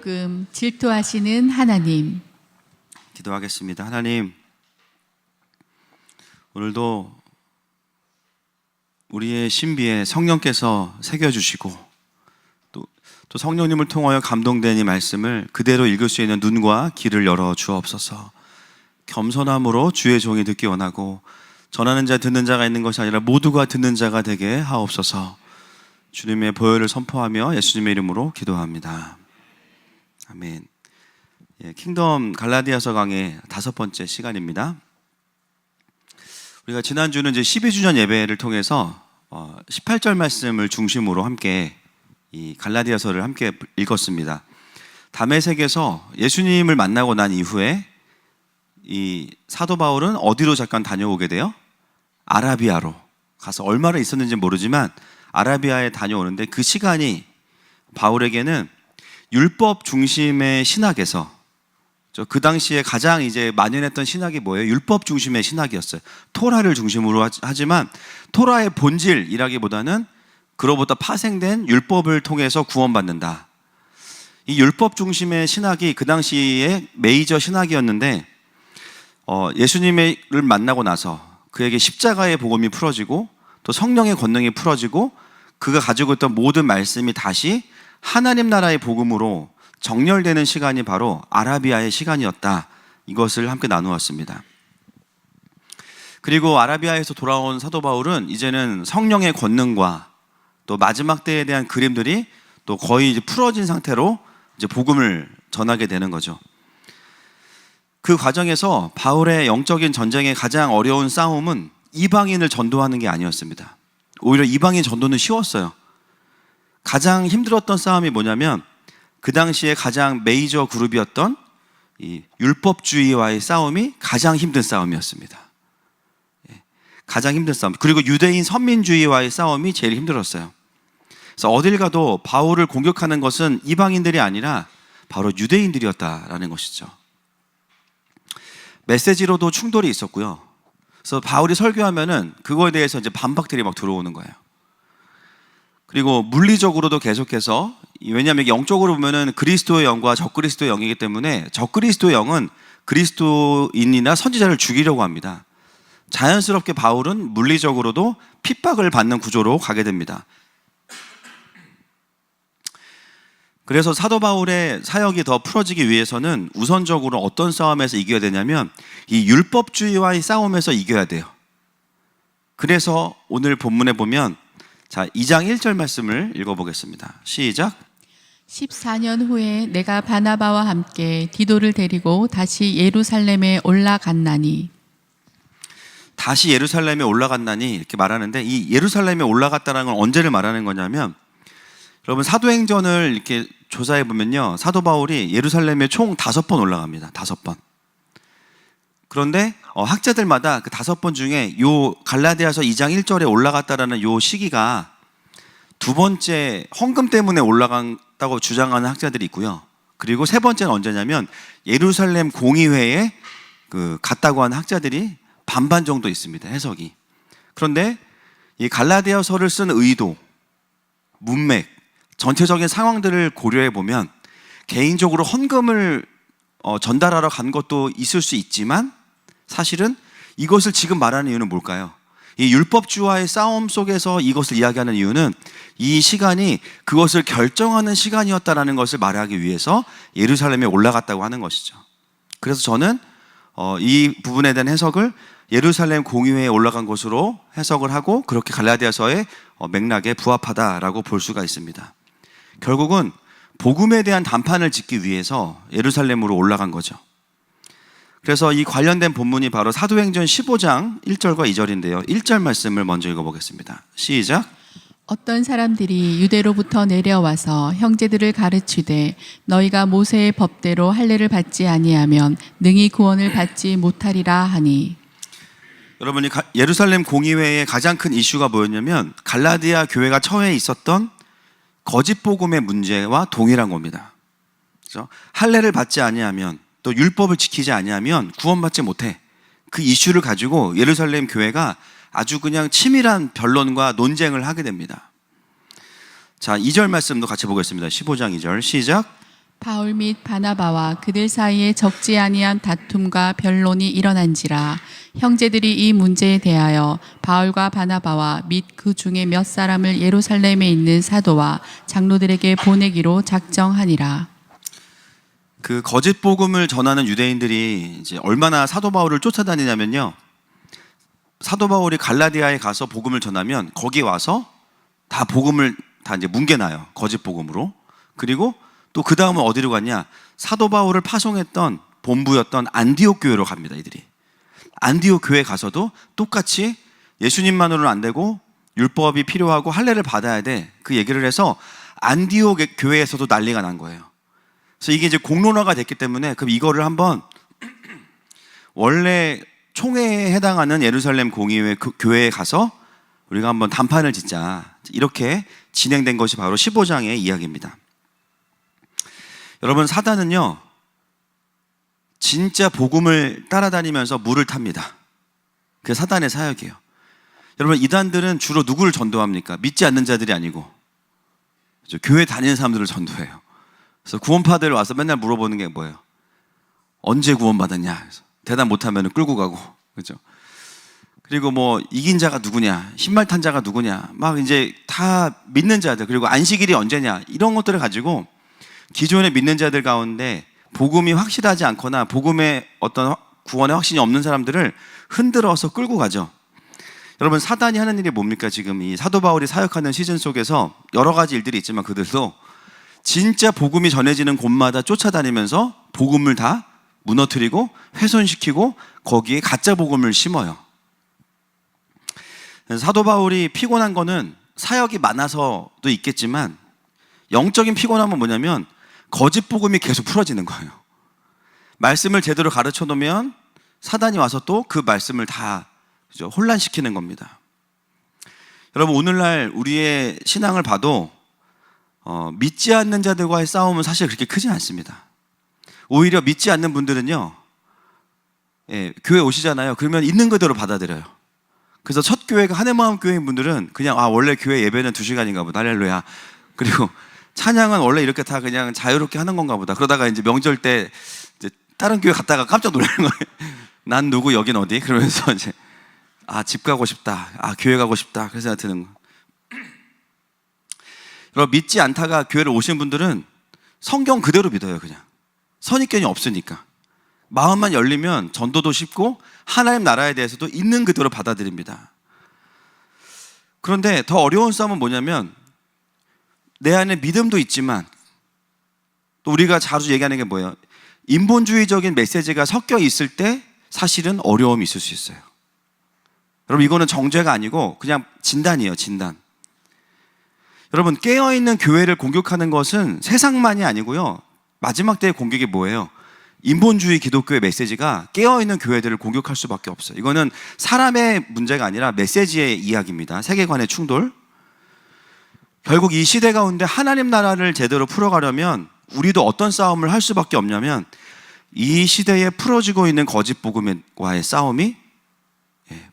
복음 질투하시는 하나님. 기도하겠습니다. 하나님, 오늘도 우리의 신비에 성령께서 새겨주시고 또 성령님을 통하여 감동된 이 말씀을 그대로 읽을 수 있는 눈과 귀를 열어 주옵소서. 겸손함으로 주의 종이 듣기 원하고 전하는 자 듣는 자가 있는 것이 아니라 모두가 듣는 자가 되게 하옵소서. 주님의 보혈을 선포하며 예수님의 이름으로 기도합니다. 아멘. 킹덤 갈라디아서 강의 5번째 시간입니다. 우리가 지난주는 이제 12주년 예배를 통해서 18절 말씀을 중심으로 함께 이 갈라디아서를 함께 읽었습니다. 다메섹에서 예수님을 만나고 난 이후에 이 사도 바울은 어디로 잠깐 다녀오게 돼요? 아라비아로 가서 얼마나 있었는지 모르지만 아라비아에 다녀오는데, 그 시간이 바울에게는 율법 중심의 신학에서 그 당시에 가장 이제 만연했던 신학이 뭐예요? 율법 중심의 신학이었어요. 토라를 중심으로 하지만 토라의 본질이라기보다는 그로부터 파생된 율법을 통해서 구원받는다. 이 율법 중심의 신학이 그 당시에 메이저 신학이었는데, 예수님을 만나고 나서 그에게 십자가의 복음이 풀어지고 또 성령의 권능이 풀어지고 그가 가지고 있던 모든 말씀이 다시 하나님 나라의 복음으로 정렬되는 시간이 바로 아라비아의 시간이었다. 이것을 함께 나누었습니다. 그리고 아라비아에서 돌아온 사도 바울은 이제는 성령의 권능과 또 마지막 때에 대한 그림들이 또 거의 이제 풀어진 상태로 이제 복음을 전하게 되는 거죠. 그 과정에서 바울의 영적인 전쟁의 가장 어려운 싸움은 이방인을 전도하는 게 아니었습니다. 오히려 이방인 전도는 쉬웠어요. 가장 힘들었던 싸움이 뭐냐면 그 당시에 가장 메이저 그룹이었던 이 율법주의와의 싸움이 가장 힘든 싸움이었습니다. 가장 힘든 싸움. 그리고 유대인 선민주의와의 싸움이 제일 힘들었어요. 그래서 어딜 가도 바울을 공격하는 것은 이방인들이 아니라 바로 유대인들이었다라는 것이죠. 메시지로도 충돌이 있었고요. 그래서 바울이 설교하면은 그거에 대해서 이제 반박들이 막 들어오는 거예요. 그리고 물리적으로도 계속해서, 왜냐하면 영적으로 보면은 그리스도의 영과 적그리스도의 영이기 때문에 적그리스도의 영은 그리스도인이나 선지자를 죽이려고 합니다. 자연스럽게 바울은 물리적으로도 핍박을 받는 구조로 가게 됩니다. 그래서 사도 바울의 사역이 더 풀어지기 위해서는 우선적으로 어떤 싸움에서 이겨야 되냐면 이 율법주의와의 싸움에서 이겨야 돼요. 그래서 오늘 본문에 보면 2장 1절 말씀을 읽어보겠습니다. 시작. 14년 후에 내가 바나바와 함께 디도를 데리고 다시 예루살렘에 올라갔나니. 다시 예루살렘에 올라갔나니 이렇게 말하는데, 이 예루살렘에 올라갔다는 건 언제를 말하는 거냐면, 여러분 사도행전을 이렇게 조사해 보면요, 사도 바울이 예루살렘에 총 5번 올라갑니다. 5번. 그런데 학자들마다 그 5번 중에 요 갈라디아서 2장 1절에 올라갔다라는 요 시기가 두 번째 헌금 때문에 올라갔다고 주장하는 학자들이 있고요. 그리고 세 번째는 언제냐면 예루살렘 공의회에 갔다고 하는 학자들이 반반 정도 있습니다. 해석이. 그런데 이 갈라디아서를 쓴 의도, 문맥, 전체적인 상황들을 고려해 보면 개인적으로 헌금을 전달하러 간 것도 있을 수 있지만, 사실은 이것을 지금 말하는 이유는 뭘까요? 이 율법주와의 싸움 속에서 이것을 이야기하는 이유는 이 시간이 그것을 결정하는 시간이었다는 것을 말하기 위해서 예루살렘에 올라갔다고 하는 것이죠. 그래서 저는 이 부분에 대한 해석을 예루살렘 공의회에 올라간 것으로 해석을 하고, 그렇게 갈라디아서의 맥락에 부합하다라고 볼 수가 있습니다. 결국은 복음에 대한 단판을 짓기 위해서 예루살렘으로 올라간 거죠. 그래서 이 관련된 본문이 바로 사도행전 15장 1절과 2절인데요. 1절 말씀을 먼저 읽어보겠습니다. 시작. 어떤 사람들이 유대로부터 내려와서 형제들을 가르치되 너희가 모세의 법대로 할례를 받지 아니하면 능히 구원을 받지 못하리라 하니. 여러분이 예루살렘 공의회의 가장 큰 이슈가 뭐였냐면 갈라디아 교회가 처해 있었던 거짓 복음의 문제와 동일한 겁니다. 그렇죠? 할례를 받지 아니하면, 또 율법을 지키지 아니하면 구원받지 못해. 그 이슈를 가지고 예루살렘 교회가 아주 그냥 치밀한 변론과 논쟁을 하게 됩니다. 자, 2절 말씀도 같이 보겠습니다. 15장 2절 시작. 바울 및 바나바와 그들 사이에 적지 아니한 다툼과 변론이 일어난지라 형제들이 이 문제에 대하여 바울과 바나바와 및 그 중에 몇 사람을 예루살렘에 있는 사도와 장로들에게 보내기로 작정하니라. 그 거짓 복음을 전하는 유대인들이 이제 얼마나 사도 바울을 쫓아다니냐면요. 사도 바울이 갈라디아에 가서 복음을 전하면 거기 와서 다 복음을 다 이제 뭉개놔요. 거짓 복음으로. 그리고 또 그 다음은 어디로 갔냐? 사도 바울을 파송했던 본부였던 안디옥 교회로 갑니다. 이들이. 안디옥 교회 가서도 똑같이 예수님만으로는 안 되고 율법이 필요하고 할례를 받아야 돼. 그 얘기를 해서 안디옥 교회에서도 난리가 난 거예요. 그래서 이게 이제 공론화가 됐기 때문에 그럼 이거를 한번 원래 총회에 해당하는 예루살렘 공의회 교회에 가서 우리가 한번 단판을 짓자. 이렇게 진행된 것이 바로 15장의 이야기입니다. 여러분, 사단은요, 진짜 복음을 따라다니면서 물을 탑니다. 그게 사단의 사역이에요. 여러분, 이단들은 주로 누구를 전도합니까? 믿지 않는 자들이 아니고 교회 다니는 사람들을 전도해요. 그래서 구원파들 와서 맨날 물어보는 게 뭐예요? 언제 구원받았냐? 그래서 대답 못하면 끌고 가고, 그죠? 그리고 뭐 이긴 자가 누구냐, 신발 탄 자가 누구냐, 막 이제 다 믿는 자들, 그리고 안식일이 언제냐, 이런 것들을 가지고 기존의 믿는 자들 가운데 복음이 확실하지 않거나 복음의 어떤 구원의 확신이 없는 사람들을 흔들어서 끌고 가죠. 여러분, 사단이 하는 일이 뭡니까? 지금 이 사도 바울이 사역하는 시즌 속에서 여러 가지 일들이 있지만 그들도 진짜 복음이 전해지는 곳마다 쫓아다니면서 복음을 다 무너뜨리고 훼손시키고 거기에 가짜 복음을 심어요. 사도 바울이 피곤한 거는 사역이 많아서도 있겠지만 영적인 피곤함은 뭐냐면 거짓 복음이 계속 풀어지는 거예요. 말씀을 제대로 가르쳐 놓으면 사단이 와서 또 그 말씀을 다 혼란시키는 겁니다. 여러분, 오늘날 우리의 신앙을 봐도 믿지 않는 자들과의 싸움은 사실 그렇게 크지 않습니다. 오히려 믿지 않는 분들은요, 교회 오시잖아요. 그러면 있는 그대로 받아들여요. 그래서 첫 교회가 한해마음 교회인 분들은 그냥 원래 교회 예배는 2시간인가 보다, 할렐루야. 그리고 찬양은 원래 이렇게 다 그냥 자유롭게 하는 건가 보다. 그러다가 이제 명절 때 이제 다른 교회 갔다가 깜짝 놀라는 거예요. 난 누구, 여긴 어디? 그러면서 이제 집 가고 싶다. 교회 가고 싶다. 그래서 생각 드는 거예요. 여러분, 믿지 않다가 교회를 오신 분들은 성경 그대로 믿어요. 그냥 선입견이 없으니까. 마음만 열리면 전도도 쉽고 하나님 나라에 대해서도 있는 그대로 받아들입니다. 그런데 더 어려운 싸움은 뭐냐면 내 안에 믿음도 있지만 또 우리가 자주 얘기하는 게 뭐예요? 인본주의적인 메시지가 섞여 있을 때 사실은 어려움이 있을 수 있어요. 여러분, 이거는 정죄가 아니고 그냥 진단이에요. 진단. 여러분, 깨어있는 교회를 공격하는 것은 세상만이 아니고요, 마지막 때의 공격이 뭐예요? 인본주의 기독교의 메시지가 깨어있는 교회들을 공격할 수밖에 없어요. 이거는 사람의 문제가 아니라 메시지의 이야기입니다. 세계관의 충돌. 결국 이 시대 가운데 하나님 나라를 제대로 풀어가려면 우리도 어떤 싸움을 할 수밖에 없냐면 이 시대에 풀어지고 있는 거짓 복음과의 싸움이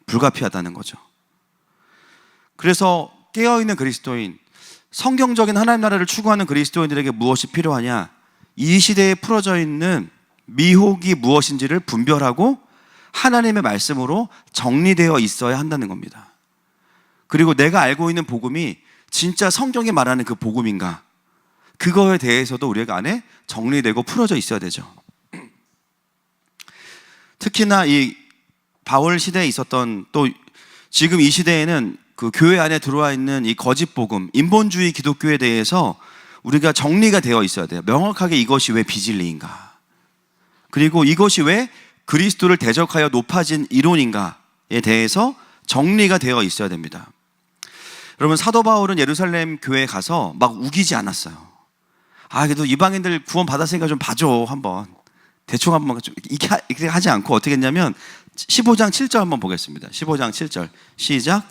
불가피하다는 거죠. 그래서 깨어있는 그리스도인, 성경적인 하나님 나라를 추구하는 그리스도인들에게 무엇이 필요하냐? 이 시대에 풀어져 있는 미혹이 무엇인지를 분별하고 하나님의 말씀으로 정리되어 있어야 한다는 겁니다. 그리고 내가 알고 있는 복음이 진짜 성경이 말하는 그 복음인가? 그거에 대해서도 우리가 안에 정리되고 풀어져 있어야 되죠. 특히나 이 바울 시대에 있었던, 또 지금 이 시대에는 그 교회 안에 들어와 있는 이 거짓 복음, 인본주의 기독교에 대해서 우리가 정리가 되어 있어야 돼요. 명확하게 이것이 왜 비진리인가? 그리고 이것이 왜 그리스도를 대적하여 높아진 이론인가에 대해서 정리가 되어 있어야 됩니다. 여러분, 사도 바울은 예루살렘 교회에 가서 막 우기지 않았어요. 그래도 이방인들 구원 받았으니까 좀 봐줘, 한번. 대충 한번 좀 이렇게 하지 않고 어떻게 했냐면 15장 7절 한번 보겠습니다. 15장 7절 시작.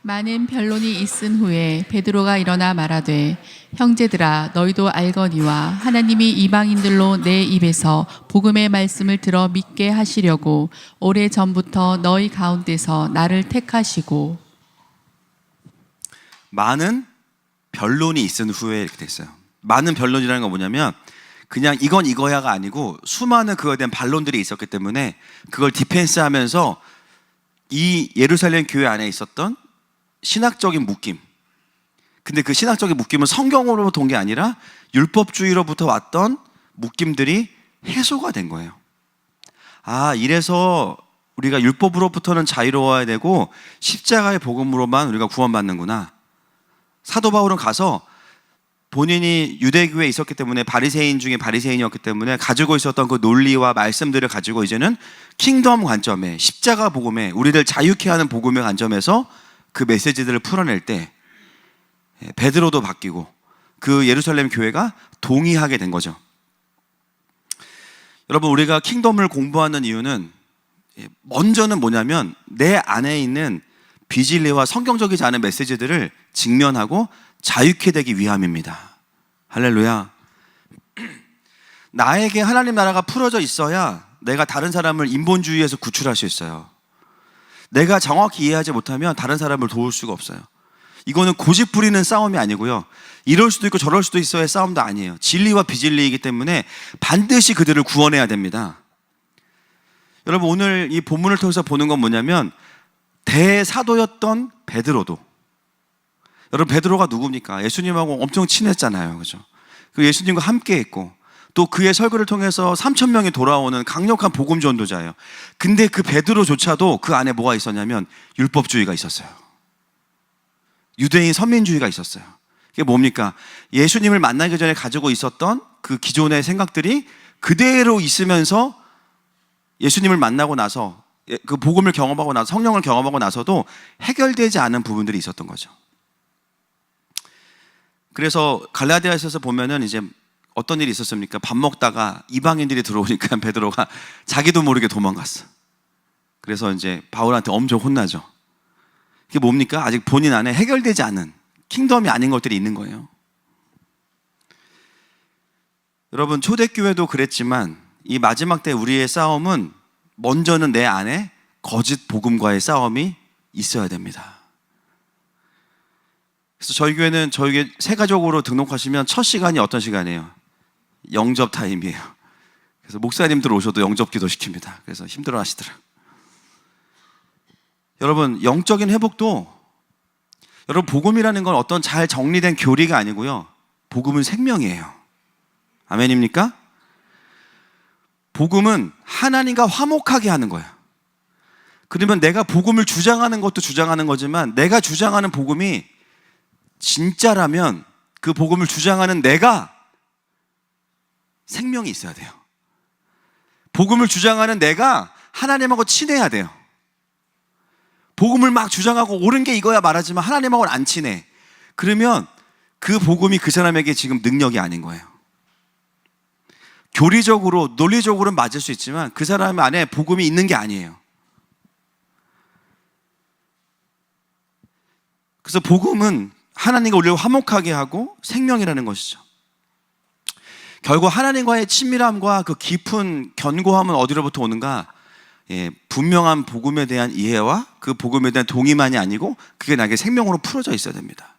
많은 변론이 있은 후에 베드로가 일어나 말하되 형제들아, 너희도 알거니와 하나님이 이방인들로 내 입에서 복음의 말씀을 들어 믿게 하시려고 오래전부터 너희 가운데서 나를 택하시고. 많은 변론이 있은 후에 이렇게 됐어요. 많은 변론이라는 건 뭐냐면 그냥 이건 이거야가 아니고 수많은 그거에 대한 반론들이 있었기 때문에 그걸 디펜스하면서 이 예루살렘 교회 안에 있었던 신학적인 묶임, 근데 그 신학적인 묶임은 성경으로부터 온 게 아니라 율법주의로부터 왔던 묶임들이 해소가 된 거예요. 아, 이래서 우리가 율법으로부터는 자유로워야 되고 십자가의 복음으로만 우리가 구원받는구나. 사도 바울은 가서 본인이 유대교회에 있었기 때문에 바리새인 중에 바리새인이었기 때문에 가지고 있었던 그 논리와 말씀들을 가지고 이제는 킹덤 관점에, 십자가 복음에, 우리를 자유케 하는 복음의 관점에서 그 메시지들을 풀어낼 때 베드로도 바뀌고 그 예루살렘 교회가 동의하게 된 거죠. 여러분, 우리가 킹덤을 공부하는 이유는 먼저는 뭐냐면 내 안에 있는 비진리와 성경적이지 않은 메시지들을 직면하고 자유케 되기 위함입니다. 할렐루야. 나에게 하나님 나라가 풀어져 있어야 내가 다른 사람을 인본주의에서 구출할 수 있어요. 내가 정확히 이해하지 못하면 다른 사람을 도울 수가 없어요. 이거는 고집 부리는 싸움이 아니고요, 이럴 수도 있고 저럴 수도 있어의 싸움도 아니에요. 진리와 비진리이기 때문에 반드시 그들을 구원해야 됩니다. 여러분, 오늘 이 본문을 통해서 보는 건 뭐냐면 대사도였던 베드로도, 여러분 베드로가 누굽니까? 예수님하고 엄청 친했잖아요, 그죠? 그 예수님과 함께 했고 또 그의 설교를 통해서 3,000명이 돌아오는 강력한 복음 전도자예요. 근데 그 베드로조차도 그 안에 뭐가 있었냐면 율법주의가 있었어요. 유대인 선민주의가 있었어요. 이게 뭡니까? 예수님을 만나기 전에 가지고 있었던 그 기존의 생각들이 그대로 있으면서 예수님을 만나고 나서 그 복음을 경험하고 나서 성령을 경험하고 나서도 해결되지 않은 부분들이 있었던 거죠. 그래서 갈라디아서에서 보면은 이제 어떤 일이 있었습니까? 밥 먹다가 이방인들이 들어오니까 베드로가 자기도 모르게 도망갔어. 그래서 이제 바울한테 엄청 혼나죠. 이게 뭡니까? 아직 본인 안에 해결되지 않은 킹덤이 아닌 것들이 있는 거예요. 여러분, 초대교회도 그랬지만 이 마지막 때 우리의 싸움은 먼저는 내 안에 거짓 복음과의 싸움이 있어야 됩니다. 그래서 저희 교회는 저희 새 가족으로 등록하시면 첫 시간이 어떤 시간이에요? 영접 타임이에요. 그래서 목사님들 오셔도 영접 기도 시킵니다. 그래서 힘들어 하시더라고요. 여러분, 영적인 회복도, 여러분 복음이라는 건 어떤 잘 정리된 교리가 아니고요, 복음은 생명이에요. 아멘입니까? 복음은 하나님과 화목하게 하는 거예요. 그러면 내가 복음을 주장하는 것도 주장하는 거지만 내가 주장하는 복음이 진짜라면 그 복음을 주장하는 내가 생명이 있어야 돼요. 복음을 주장하는 내가 하나님하고 친해야 돼요. 복음을 막 주장하고 옳은 게 이거야 말하지만 하나님하고는 안 친해. 그러면 그 복음이 그 사람에게 지금 능력이 아닌 거예요. 교리적으로, 논리적으로는 맞을 수 있지만 그 사람 안에 복음이 있는 게 아니에요. 그래서 복음은 하나님과 우리를 화목하게 하고 생명이라는 것이죠. 결국 하나님과의 친밀함과 그 깊은 견고함은 어디로부터 오는가? 분명한 복음에 대한 이해와 그 복음에 대한 동의만이 아니고 그게 나에게 생명으로 풀어져 있어야 됩니다.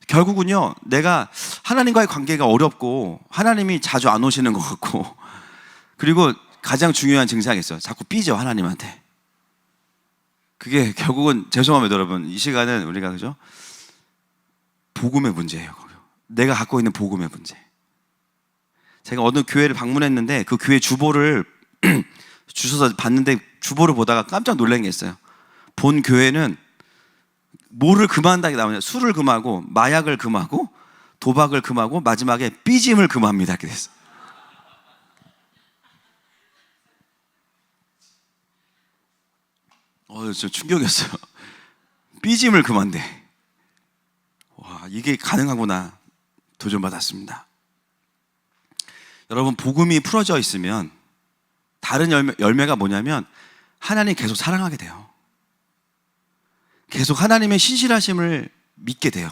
결국은요, 내가 하나님과의 관계가 어렵고 하나님이 자주 안 오시는 것 같고, 그리고 가장 중요한 증상이 있어요. 자꾸 삐져, 하나님한테. 그게 결국은, 죄송합니다 여러분, 이 시간은 우리가, 그죠? 복음의 문제예요. 내가 갖고 있는 복음의 문제. 제가 어느 교회를 방문했는데 그 교회 주보를 주셔서 봤는데 주보를 보다가 깜짝 놀란 게 있어요. 본 교회는 뭐를 금한다게 나오냐, 술을 금하고 마약을 금하고 도박을 금하고 마지막에 삐짐을 금합니다. 이렇게 됐어요. 저 충격이었어요. 삐짐을 금한대. 와, 이게 가능하구나 도전받았습니다. 여러분, 복음이 풀어져 있으면 다른 열매가 뭐냐면 하나님 계속 사랑하게 돼요. 계속 하나님의 신실하심을 믿게 돼요.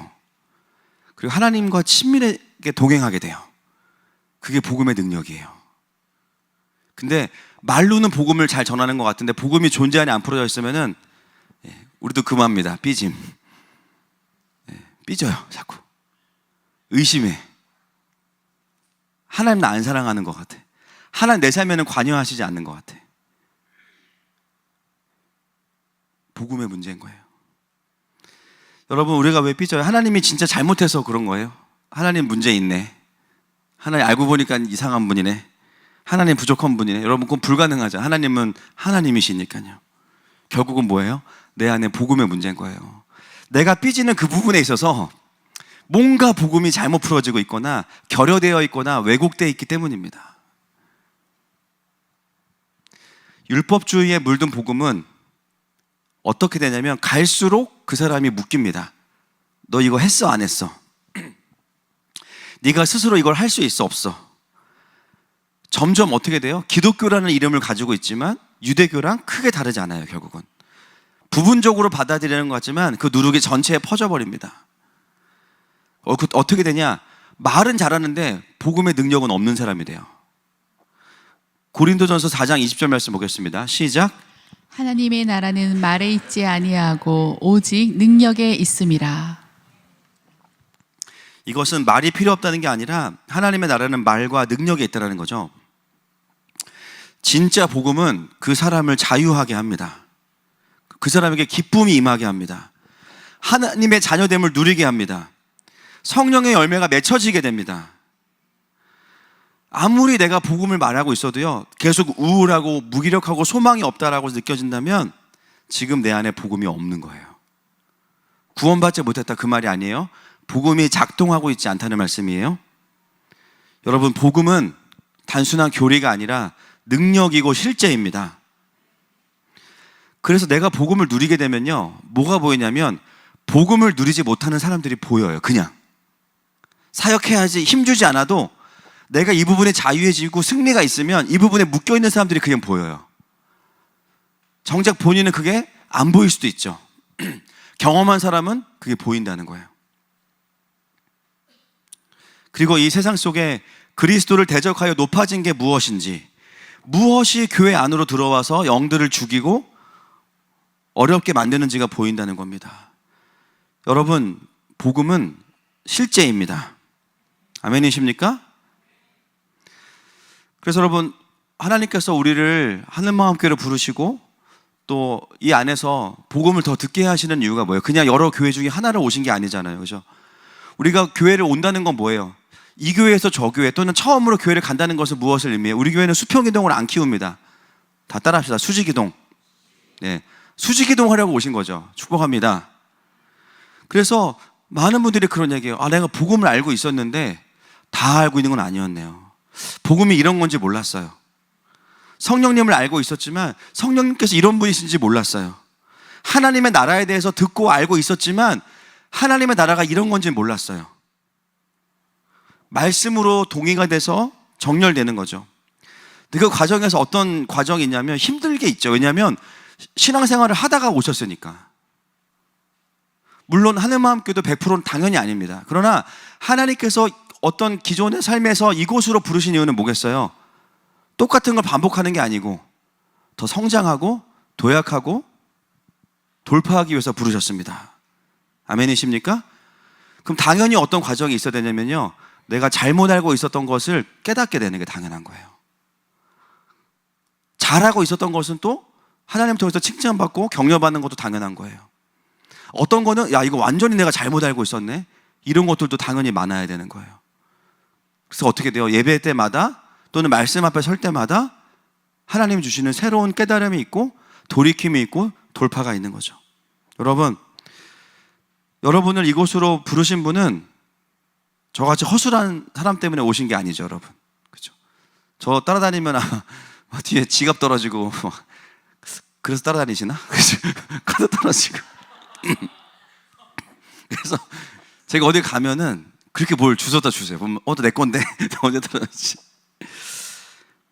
그리고 하나님과 친밀하게 동행하게 돼요. 그게 복음의 능력이에요. 근데 말로는 복음을 잘 전하는 것 같은데 복음이 존재 안에 안 풀어져 있으면은 우리도 금합니다. 삐짐. 삐져요, 자꾸. 의심해. 하나님 나 안 사랑하는 것 같아. 하나님 내 삶에는 관여하시지 않는 것 같아. 복음의 문제인 거예요. 여러분, 우리가 왜 삐져요? 하나님이 진짜 잘못해서 그런 거예요. 하나님 문제 있네. 하나님 알고 보니까 이상한 분이네. 하나님 부족한 분이네. 여러분, 그건 불가능하죠. 하나님은 하나님이시니까요. 결국은 뭐예요? 내 안에 복음의 문제인 거예요. 내가 삐지는 그 부분에 있어서 뭔가 복음이 잘못 풀어지고 있거나 결여되어 있거나 왜곡되어 있기 때문입니다. 율법주의에 물든 복음은 어떻게 되냐면 갈수록 그 사람이 묶입니다. 너 이거 했어 안 했어? 네가 스스로 이걸 할 수 있어 없어? 점점 어떻게 돼요? 기독교라는 이름을 가지고 있지만 유대교랑 크게 다르지 않아요. 결국은 부분적으로 받아들이는 것 같지만 그 누룩이 전체에 퍼져버립니다. 어떻게 되냐? 말은 잘하는데 복음의 능력은 없는 사람이 돼요. 고린도전서 4장 20절 말씀 보겠습니다. 시작. 하나님의 나라는 말에 있지 아니하고 오직 능력에 있음이라. 이것은 말이 필요 없다는 게 아니라 하나님의 나라는 말과 능력에 있다는 거죠. 진짜 복음은 그 사람을 자유하게 합니다. 그 사람에게 기쁨이 임하게 합니다. 하나님의 자녀됨을 누리게 합니다. 성령의 열매가 맺혀지게 됩니다. 아무리 내가 복음을 말하고 있어도요, 계속 우울하고 무기력하고 소망이 없다라고 느껴진다면 지금 내 안에 복음이 없는 거예요. 구원받지 못했다 그 말이 아니에요. 복음이 작동하고 있지 않다는 말씀이에요. 여러분, 복음은 단순한 교리가 아니라 능력이고 실제입니다. 그래서 내가 복음을 누리게 되면요, 뭐가 보이냐면 복음을 누리지 못하는 사람들이 보여요. 그냥 사역해야지 힘주지 않아도 내가 이 부분에 자유해지고 승리가 있으면 이 부분에 묶여있는 사람들이 그냥 보여요. 정작 본인은 그게 안 보일 수도 있죠. 경험한 사람은 그게 보인다는 거예요. 그리고 이 세상 속에 그리스도를 대적하여 높아진 게 무엇인지, 무엇이 교회 안으로 들어와서 영들을 죽이고 어렵게 만드는지가 보인다는 겁니다. 여러분, 복음은 실제입니다. 아멘이십니까? 그래서 여러분, 하나님께서 우리를 하늘마음교회로 부르시고 또 이 안에서 복음을 더 듣게 하시는 이유가 뭐예요? 그냥 여러 교회 중에 하나를 오신 게 아니잖아요. 그죠? 우리가 교회를 온다는 건 뭐예요? 이 교회에서 저 교회 또는 처음으로 교회를 간다는 것은 무엇을 의미해요? 우리 교회는 수평이동을 안 키웁니다. 다 따라합시다. 수직이동. 네, 수직이동 하려고 오신 거죠. 축복합니다. 그래서 많은 분들이 그런 얘기해요. 내가 복음을 알고 있었는데 다 알고 있는 건 아니었네요. 복음이 이런 건지 몰랐어요. 성령님을 알고 있었지만 성령님께서 이런 분이신지 몰랐어요. 하나님의 나라에 대해서 듣고 알고 있었지만 하나님의 나라가 이런 건지 몰랐어요. 말씀으로 동의가 돼서 정렬되는 거죠. 근데 그 과정에서 어떤 과정이 있냐면 힘들게 있죠. 왜냐하면 신앙생활을 하다가 오셨으니까. 물론 하늘마음교회도 100%는 당연히 아닙니다. 그러나 하나님께서 어떤 기존의 삶에서 이곳으로 부르신 이유는 뭐겠어요? 똑같은 걸 반복하는 게 아니고 더 성장하고 도약하고 돌파하기 위해서 부르셨습니다. 아멘이십니까? 그럼 당연히 어떤 과정이 있어야 되냐면요, 내가 잘못 알고 있었던 것을 깨닫게 되는 게 당연한 거예요. 잘하고 있었던 것은 또 하나님 통해서 칭찬받고 격려받는 것도 당연한 거예요. 어떤 거는 이거 완전히 내가 잘못 알고 있었네, 이런 것들도 당연히 많아야 되는 거예요. 그래서 어떻게 돼요? 예배 때마다 또는 말씀 앞에 설 때마다 하나님이 주시는 새로운 깨달음이 있고 돌이킴이 있고 돌파가 있는 거죠. 여러분을 이곳으로 부르신 분은 저같이 허술한 사람 때문에 오신 게 아니죠, 여러분. 그렇죠? 저 따라다니면 뒤에 지갑 떨어지고 그래서 따라다니시나? 카드 떨어지고. 그래서 제가 어디 가면은 그렇게 뭘 주워다 주세요. 보면 내 건데 언제 떨어졌지?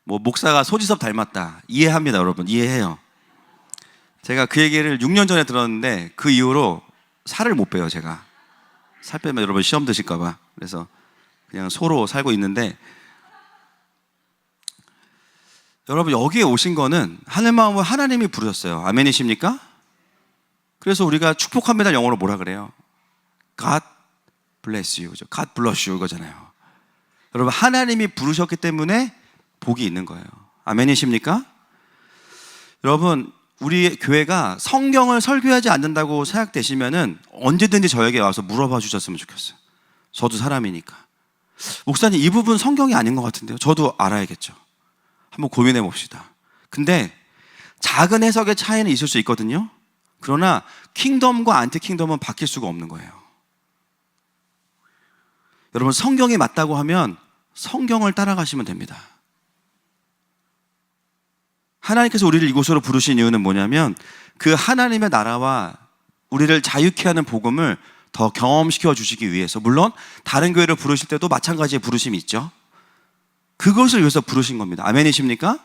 뭐 목사가 소지섭 닮았다, 이해합니다. 여러분, 이해해요. 제가 그 얘기를 6년 전에 들었는데 그 이후로 살을 못 빼요. 제가 살 빼면 여러분 시험 드실까 봐. 그래서 그냥 소로 살고 있는데, 여러분 여기에 오신 거는 하늘마음으로 하나님이 부르셨어요. 아멘이십니까? 그래서 우리가 축복합니다 영어로 뭐라 그래요? God bless you. God bless you 이거잖아요. 여러분, 하나님이 부르셨기 때문에 복이 있는 거예요. 아멘이십니까? 여러분, 우리 교회가 성경을 설교하지 않는다고 생각되시면은 언제든지 저에게 와서 물어봐 주셨으면 좋겠어요. 저도 사람이니까. 목사님, 이 부분 성경이 아닌 것 같은데요? 저도 알아야겠죠. 한번 고민해 봅시다. 근데 작은 해석의 차이는 있을 수 있거든요. 그러나 킹덤과 안티 킹덤은 바뀔 수가 없는 거예요. 여러분, 성경이 맞다고 하면 성경을 따라가시면 됩니다. 하나님께서 우리를 이곳으로 부르신 이유는 뭐냐면 그 하나님의 나라와 우리를 자유케 하는 복음을 더 경험시켜 주시기 위해서, 물론 다른 교회를 부르실 때도 마찬가지의 부르심이 있죠. 그것을 위해서 부르신 겁니다. 아멘이십니까?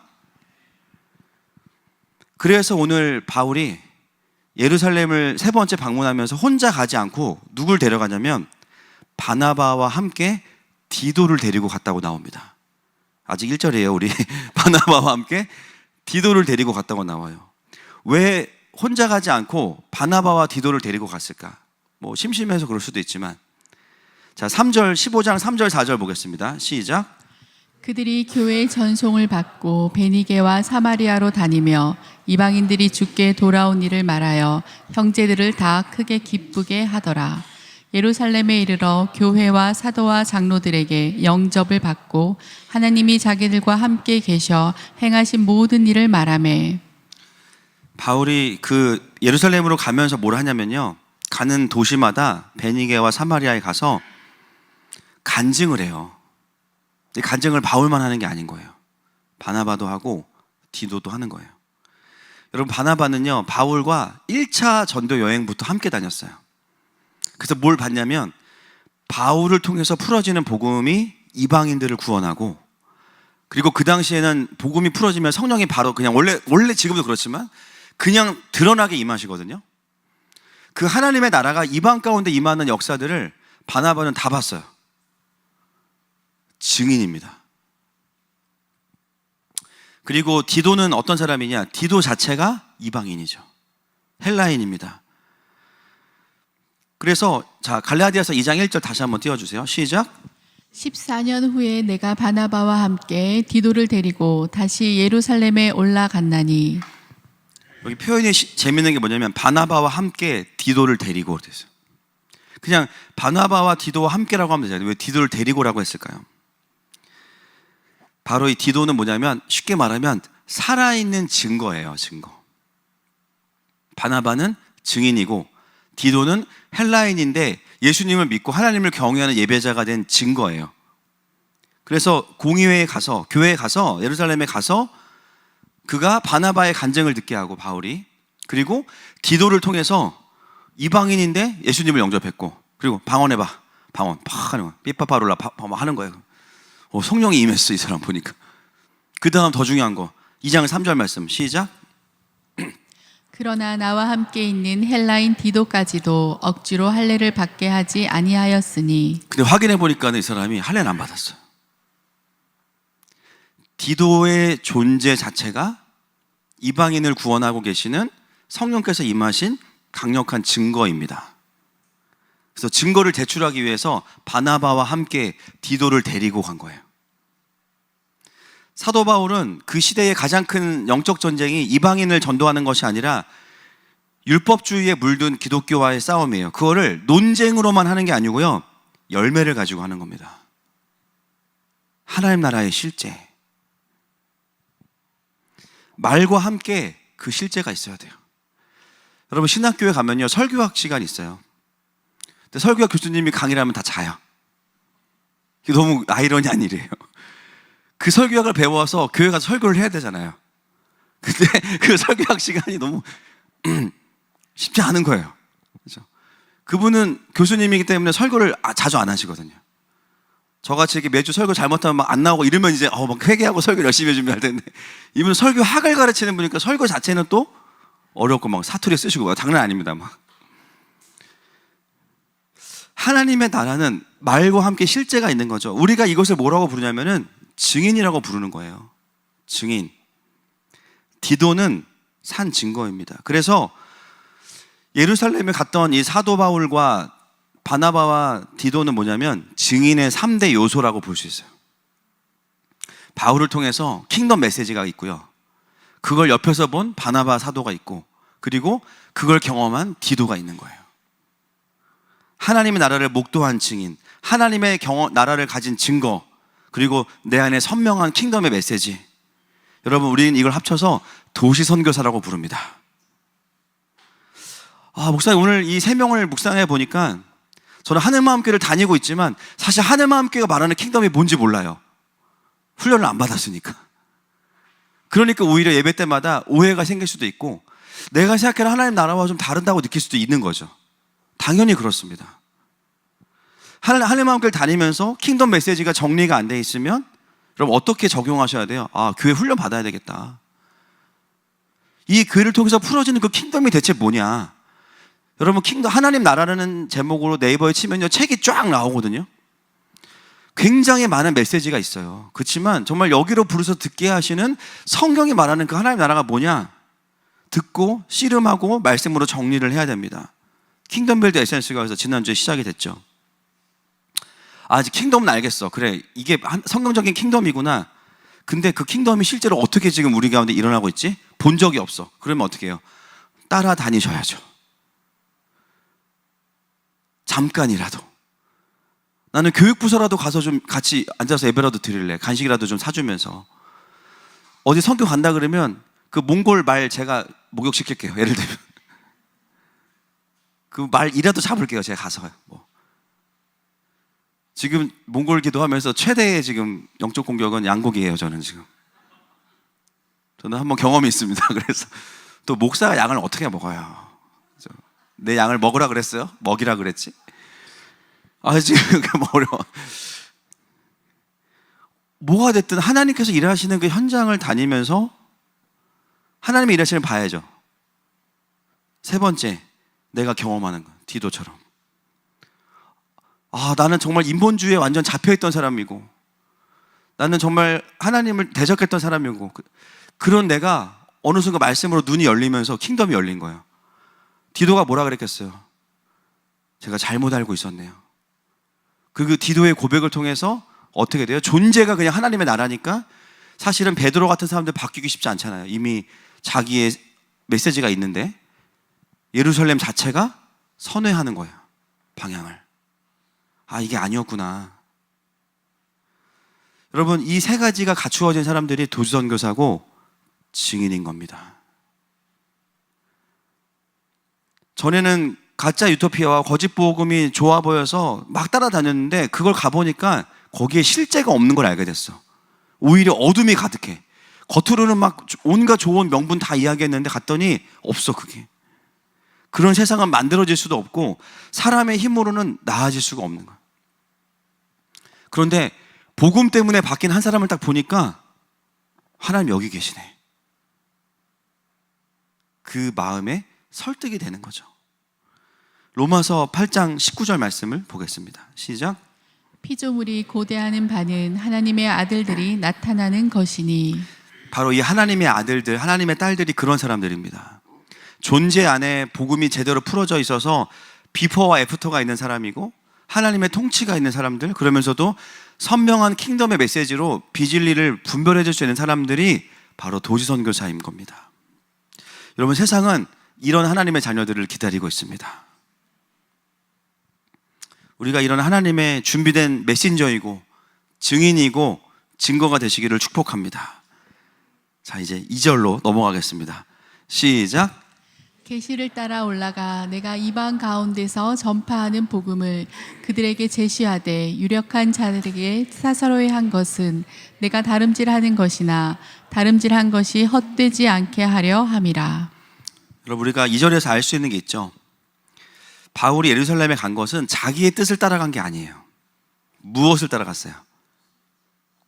그래서 오늘 바울이 예루살렘을 세 번째 방문하면서 혼자 가지 않고 누굴 데려가냐면 바나바와 함께 디도를 데리고 갔다고 나옵니다. 아직 1절이에요. 우리 바나바와 함께 디도를 데리고 갔다고 나와요. 왜 혼자 가지 않고 바나바와 디도를 데리고 갔을까? 뭐 심심해서 그럴 수도 있지만, 자, 3절, 15장 3절 4절 보겠습니다. 시작. 그들이 교회의 전송을 받고 베니게와 사마리아로 다니며 이방인들이 주께 돌아온 일을 말하여 형제들을 다 크게 기쁘게 하더라. 예루살렘에 이르러 교회와 사도와 장로들에게 영접을 받고 하나님이 자기들과 함께 계셔 행하신 모든 일을 말하매. 바울이 그 예루살렘으로 가면서 뭘 하냐면요, 가는 도시마다 베니게와 사마리아에 가서 간증을 해요. 간증을 바울만 하는 게 아닌 거예요. 바나바도 하고 디도도 하는 거예요. 여러분, 바나바는요 바울과 1차 전도 여행부터 함께 다녔어요. 그래서 뭘 봤냐면 바울을 통해서 풀어지는 복음이 이방인들을 구원하고, 그리고 그 당시에는 복음이 풀어지면 성령이 바로 그냥 원래 지금도 그렇지만 그냥 드러나게 임하시거든요. 그 하나님의 나라가 이방 가운데 임하는 역사들을 바나바는 다 봤어요. 증인입니다. 그리고 디도는 어떤 사람이냐? 디도 자체가 이방인이죠. 헬라인입니다. 그래서 자, 갈라디아서 2장 1절 다시 한번 띄워주세요. 시작. 14년 후에 내가 바나바와 함께 디도를 데리고 다시 예루살렘에 올라갔나니. 여기 표현이 재밌는 게 뭐냐면 바나바와 함께 디도를 데리고 됐어요. 그냥 바나바와 디도와 함께라고 하면 되잖아요. 왜 디도를 데리고라고 했을까요? 바로 이 디도는 뭐냐면 쉽게 말하면 살아있는 증거예요. 증거. 바나바는 증인이고 디도는 헬라인인데 예수님을 믿고 하나님을 경외하는 예배자가 된 증거예요. 그래서 공의회에 가서, 교회에 가서, 예루살렘에 가서 그가 바나바의 간증을 듣게 하고, 바울이, 그리고 디도를 통해서 이방인인데 예수님을 영접했고, 그리고 방언해봐, 방언 팍 하는 거야. 삐빠파롤라 하는 거예요. 성령이 임했어, 이 사람 보니까. 그 다음 더 중요한 거, 2장 3절 말씀 시작. 그러나 나와 함께 있는 헬라인 디도까지도 억지로 할례를 받게 하지 아니하였으니. 근데 확인해 보니까 이 사람이 할례는 안 받았어요. 디도의 존재 자체가 이방인을 구원하고 계시는 성령께서 임하신 강력한 증거입니다. 그래서 증거를 제출하기 위해서 바나바와 함께 디도를 데리고 간 거예요. 사도 바울은 그 시대의 가장 큰 영적 전쟁이 이방인을 전도하는 것이 아니라 율법주의에 물든 기독교와의 싸움이에요. 그거를 논쟁으로만 하는 게 아니고요, 열매를 가지고 하는 겁니다. 하나님 나라의 실제. 말과 함께 그 실제가 있어야 돼요. 여러분, 신학교에 가면요 설교학 시간이 있어요. 근데 설교학 교수님이 강의를 하면 다 자요. 이게 너무 아이러니한 일이에요. 그 설교학을 배워서 교회 가서 설교를 해야 되잖아요. 근데 그 설교학 시간이 너무 쉽지 않은 거예요. 그렇죠? 그분은 교수님이기 때문에 설교를 자주 안 하시거든요. 저같이 이렇게 매주 설교 잘못하면 막 안 나오고 이러면 이제 막 회개하고 설교 열심히 해주면 할 텐데, 이분은 설교학을 가르치는 분이니까 설교 자체는 또 어렵고 막 사투리 쓰시고 막 장난 아닙니다. 막. 하나님의 나라는 말과 함께 실제가 있는 거죠. 우리가 이것을 뭐라고 부르냐면은 증인이라고 부르는 거예요. 증인. 디도는 산 증거입니다. 그래서 예루살렘에 갔던 이 사도 바울과 바나바와 디도는 뭐냐면 증인의 3대 요소라고 볼 수 있어요. 바울을 통해서 킹덤 메시지가 있고요. 그걸 옆에서 본 바나바 사도가 있고, 그리고 그걸 경험한 디도가 있는 거예요. 하나님의 나라를 목도한 증인, 하나님의 나라를 가진 증거, 그리고 내 안에 선명한 킹덤의 메시지. 여러분, 우리는 이걸 합쳐서 도시 선교사라고 부릅니다. 목사님, 오늘 이 세 명을 묵상해 보니까 저는 하늘마음교회를 다니고 있지만 사실 하늘마음교회가 말하는 킹덤이 뭔지 몰라요. 훈련을 안 받았으니까. 그러니까 오히려 예배 때마다 오해가 생길 수도 있고, 내가 생각하는 하나님 나라와 좀 다르다고 느낄 수도 있는 거죠. 당연히 그렇습니다. 하늘마음교회를 다니면서 킹덤 메시지가 정리가 안 돼 있으면 여러분 어떻게 적용하셔야 돼요? 교회 훈련 받아야 되겠다. 이 교회를 통해서 풀어지는 그 킹덤이 대체 뭐냐? 여러분, 킹덤, 하나님 나라라는 제목으로 네이버에 치면요, 책이 쫙 나오거든요. 굉장히 많은 메시지가 있어요. 그렇지만 정말 여기로 부르셔서 듣게 하시는 성경이 말하는 그 하나님 나라가 뭐냐? 듣고 씨름하고 말씀으로 정리를 해야 됩니다. 킹덤 빌드 에센스가 그래서 지난주에 시작이 됐죠. 킹덤은 알겠어. 그래, 이게 성경적인 킹덤이구나. 근데 그 킹덤이 실제로 어떻게 지금 우리 가운데 일어나고 있지? 본 적이 없어. 그러면 어떻게 해요? 따라다니셔야죠. 잠깐이라도. 나는 교육부서라도 가서 좀 같이 앉아서 예배라도 드릴래. 간식이라도 좀 사주면서. 어디 성교 간다 그러면 그 몽골 말 제가 목욕시킬게요. 예를 들면. 그 말이라도 잡을게요. 제가 가서. 지금 몽골 기도하면서 최대의 지금 영적 공격은 양고기예요. 저는 한번 경험이 있습니다. 그래서 또 목사가 양을 어떻게 먹어요? 내 양을 먹으라 그랬어요? 먹이라 그랬지? 지금 어려워. 뭐가 됐든 하나님께서 일하시는 그 현장을 다니면서 하나님의 일하시는 걸 봐야죠. 세 번째, 내가 경험하는 거, 디도처럼. 나는 정말 인본주의에 완전 잡혀있던 사람이고, 나는 정말 하나님을 대적했던 사람이고, 그런 내가 어느 순간 말씀으로 눈이 열리면서 킹덤이 열린 거예요. 디도가 뭐라 그랬겠어요? 제가 잘못 알고 있었네요. 그 디도의 고백을 통해서 어떻게 돼요? 존재가 그냥 하나님의 나라니까 사실은 베드로 같은 사람들 바뀌기 쉽지 않잖아요. 이미 자기의 메시지가 있는데 예루살렘 자체가 선회하는 거예요. 방향을. 이게 아니었구나. 여러분, 이 세 가지가 갖추어진 사람들이 도시선교사고 증인인 겁니다. 전에는 가짜 유토피아와 거짓 복음이 좋아 보여서 막 따라다녔는데 그걸 가보니까 거기에 실제가 없는 걸 알게 됐어. 오히려 어둠이 가득해. 겉으로는 막 온갖 좋은 명분 다 이야기했는데 갔더니 없어, 그게. 그런 세상은 만들어질 수도 없고 사람의 힘으로는 나아질 수가 없는 거야. 그런데 복음 때문에 바뀐 한 사람을 딱 보니까 하나님 여기 계시네. 그 마음에 설득이 되는 거죠. 로마서 8장 19절 말씀을 보겠습니다. 시작. 피조물이 고대하는 바는 하나님의 아들들이 나타나는 것이니. 바로 이 하나님의 아들들, 하나님의 딸들이 그런 사람들입니다. 존재 안에 복음이 제대로 풀어져 있어서 비포와 애프터가 있는 사람이고 하나님의 통치가 있는 사람들, 그러면서도 선명한 킹덤의 메시지로 비진리를 분별해 줄 수 있는 사람들이 바로 도시선교사인 겁니다. 여러분, 세상은 이런 하나님의 자녀들을 기다리고 있습니다. 우리가 이런 하나님의 준비된 메신저이고 증인이고 증거가 되시기를 축복합니다. 자, 이제 2절로 넘어가겠습니다. 시작. 계시를 따라 올라가 내가 이방 가운데서 전파하는 복음을 그들에게 제시하되 유력한 자들에게 사사로이 한 것은 내가 다름질하는 것이나 다름질한 것이 헛되지 않게 하려 함이라. 여러분, 우리가 2절에서 알 수 있는 게 있죠. 바울이 예루살렘에 간 것은 자기의 뜻을 따라간 게 아니에요. 무엇을 따라갔어요?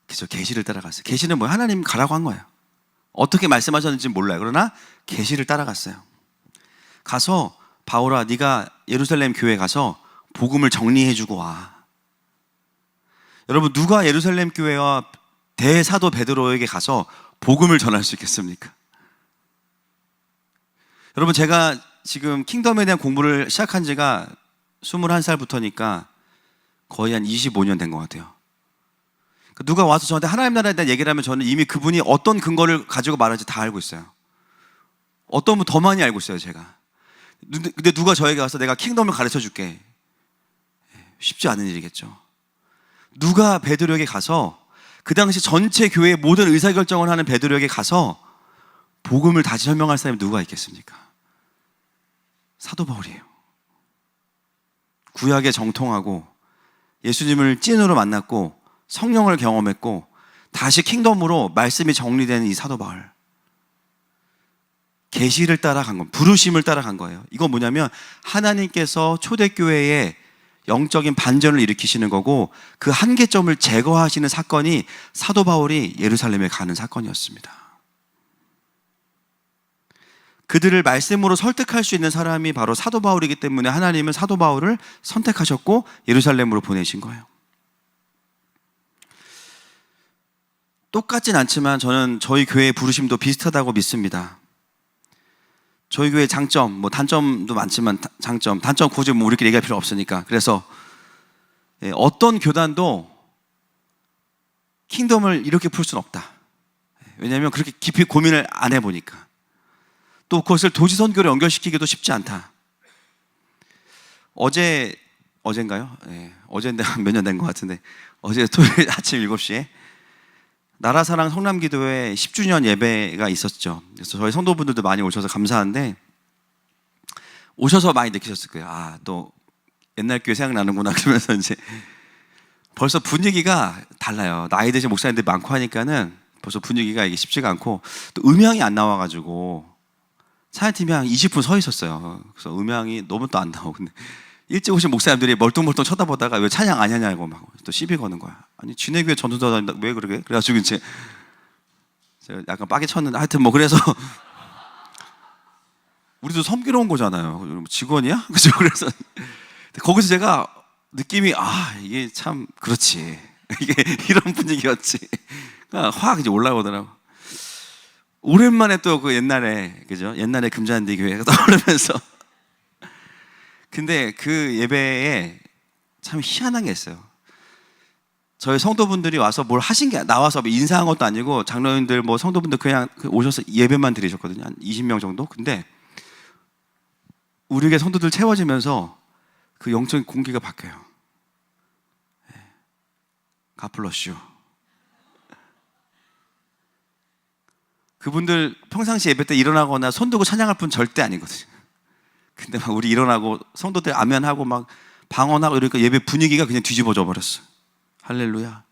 그죠? 계시를 따라갔어요. 계시는 뭐예요? 하나님 가라고 한 거예요. 어떻게 말씀하셨는지 몰라요. 그러나 계시를 따라갔어요. 가서 바울아, 네가 예루살렘 교회에 가서 복음을 정리해주고 와. 여러분, 누가 예루살렘 교회와 대사도 베드로에게 가서 복음을 전할 수 있겠습니까? 여러분, 제가 지금 킹덤에 대한 공부를 시작한 지가 21살부터니까 거의 한 25년 된 것 같아요. 누가 와서 저한테 하나님 나라에 대한 얘기를 하면 저는 이미 그분이 어떤 근거를 가지고 말하는지 다 알고 있어요. 어떤 분 더 많이 알고 있어요, 제가. 근데 누가 저에게 와서 내가 킹덤을 가르쳐 줄게. 쉽지 않은 일이겠죠. 누가 베드로에게 가서 그 당시 전체 교회의 모든 의사결정을 하는 베드로에게 가서 복음을 다시 설명할 사람이 누가 있겠습니까? 사도 바울이에요. 구약에 정통하고 예수님을 찐으로 만났고 성령을 경험했고 다시 킹덤으로 말씀이 정리된 이 사도 바울. 계시를 따라간 거, 부르심을 따라간 거예요. 이건 뭐냐면 하나님께서 초대교회에 영적인 반전을 일으키시는 거고 그 한계점을 제거하시는 사건이 사도 바울이 예루살렘에 가는 사건이었습니다. 그들을 말씀으로 설득할 수 있는 사람이 바로 사도 바울이기 때문에 하나님은 사도 바울을 선택하셨고 예루살렘으로 보내신 거예요. 똑같진 않지만 저는 저희 교회의 부르심도 비슷하다고 믿습니다. 저희 교회의 장점, 뭐 단점도 많지만 장점, 단점 굳이 뭐 우리끼리 얘기할 필요 없으니까. 그래서 어떤 교단도 킹덤을 이렇게 풀 수는 없다. 왜냐하면 그렇게 깊이 고민을 안 해보니까. 또 그것을 도지선교로 연결시키기도 쉽지 않다. 어젠가요? 어젠데 몇 년 된 것 같은데 어제 토요일 아침 7시에 나라사랑 성남기도회 10주년 예배가 있었죠. 그래서 저희 성도분들도 많이 오셔서 감사한데 오셔서 많이 느끼셨을 거예요. 아, 또 옛날 교회 생각나는구나. 그러면서 이제 벌써 분위기가 달라요. 나이 드신 목사님들이 많고 하니까는 벌써 분위기가 이게 쉽지가 않고 또 음향이 안 나와가지고 찬양팀이 한 20분 서 있었어요. 그래서 음향이 너무 또 안 나오고 근데 일찍 오신 목사님들이 멀뚱멀뚱 쳐다보다가 왜 찬양 안 하냐고 막 또 시비 거는 거야. 아니 지네 교회 전도자다 왜 그러게? 그래가지고 이제 제가 약간 빠개 쳤는데 하여튼 뭐 그래서 우리도 섬기러 온 거잖아요. 직원이야? 그죠? 그래서 거기서 제가 느낌이 이게 참 그렇지. 이게 이런 분위기였지. 확 이제 올라오더라고. 오랜만에 또 그 옛날에 그죠? 옛날에 금잔디 교회가 떠오르면서 근데 그 예배에 참 희한한 게 있어요. 저희 성도분들이 와서 뭘 하신 게 나와서 인사한 것도 아니고 장로님들 뭐 성도분들 그냥 오셔서 예배만 드리셨거든요. 한 20명 정도. 근데 우리에게 성도들 채워지면서 그 영적인 공기가 바뀌어요. 가플러슈. 그분들 평상시 예배 때 일어나거나 손 들고 찬양할 분 절대 아니거든요. 근데 막 우리 일어나고 성도들 아멘하고 막 방언하고 이러니까 예배 분위기가 그냥 뒤집어져 버렸어. 할렐루야.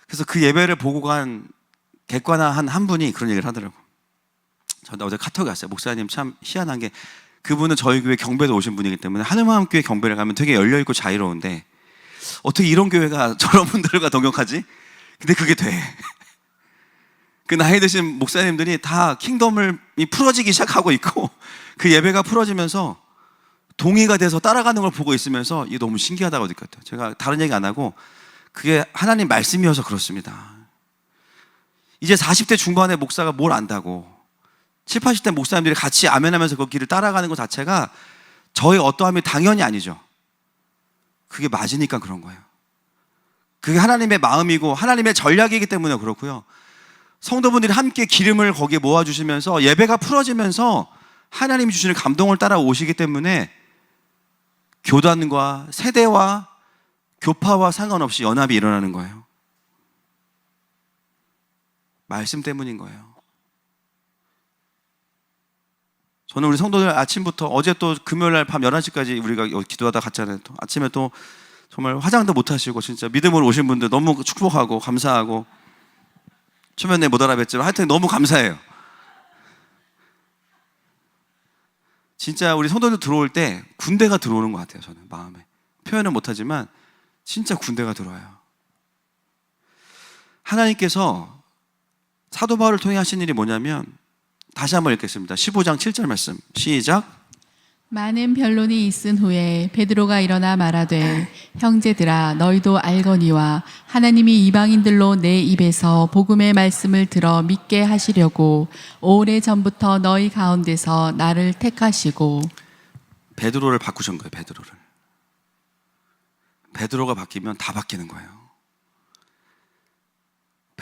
그래서 그 예배를 보고 간 객관한 한 분이 그런 얘기를 하더라고. 저한테 어제 카톡이 왔어요. 목사님 참 희한한 게 그분은 저희 교회 경배도 오신 분이기 때문에 하늘마음교회 경배를 가면 되게 열려있고 자유로운데 어떻게 이런 교회가 저런 분들과 동역하지? 근데 그게 돼. 그 나이 드신 목사님들이 다 킹덤이 풀어지기 시작하고 있고 그 예배가 풀어지면서 동의가 돼서 따라가는 걸 보고 있으면서 이게 너무 신기하다고 느꼈어요. 제가 다른 얘기 안 하고 그게 하나님 말씀이어서 그렇습니다. 이제 40대 중반의 목사가 뭘 안다고 70, 80대 목사님들이 같이 아멘하면서 그 길을 따라가는 것 자체가 저의 어떠함이 당연히 아니죠. 그게 맞으니까 그런 거예요. 그게 하나님의 마음이고 하나님의 전략이기 때문에 그렇고요. 성도분들이 함께 기름을 거기에 모아주시면서 예배가 풀어지면서 하나님이 주시는 감동을 따라 오시기 때문에 교단과 세대와 교파와 상관없이 연합이 일어나는 거예요. 말씀 때문인 거예요. 저는 우리 성도들 아침부터 어제 또 금요일 날 밤 11시까지 우리가 기도하다 갔잖아요. 또 아침에 또 정말 화장도 못 하시고 진짜 믿음으로 오신 분들 너무 축복하고 감사하고 초면에 못 알아뵀지만 하여튼 너무 감사해요. 진짜 우리 성도들 들어올 때 군대가 들어오는 것 같아요. 저는 마음에 표현은 못하지만 진짜 군대가 들어와요. 하나님께서 사도 바울을 통해 하신 일이 뭐냐면 다시 한번 읽겠습니다. 15장 7절 말씀 시작. 많은 변론이 있은 후에 베드로가 일어나 말하되 형제들아 너희도 알거니와 하나님이 이방인들로 내 입에서 복음의 말씀을 들어 믿게 하시려고 오래 전부터 너희 가운데서 나를 택하시고. 베드로를 바꾸신 거예요. 베드로가 바뀌면 다 바뀌는 거예요.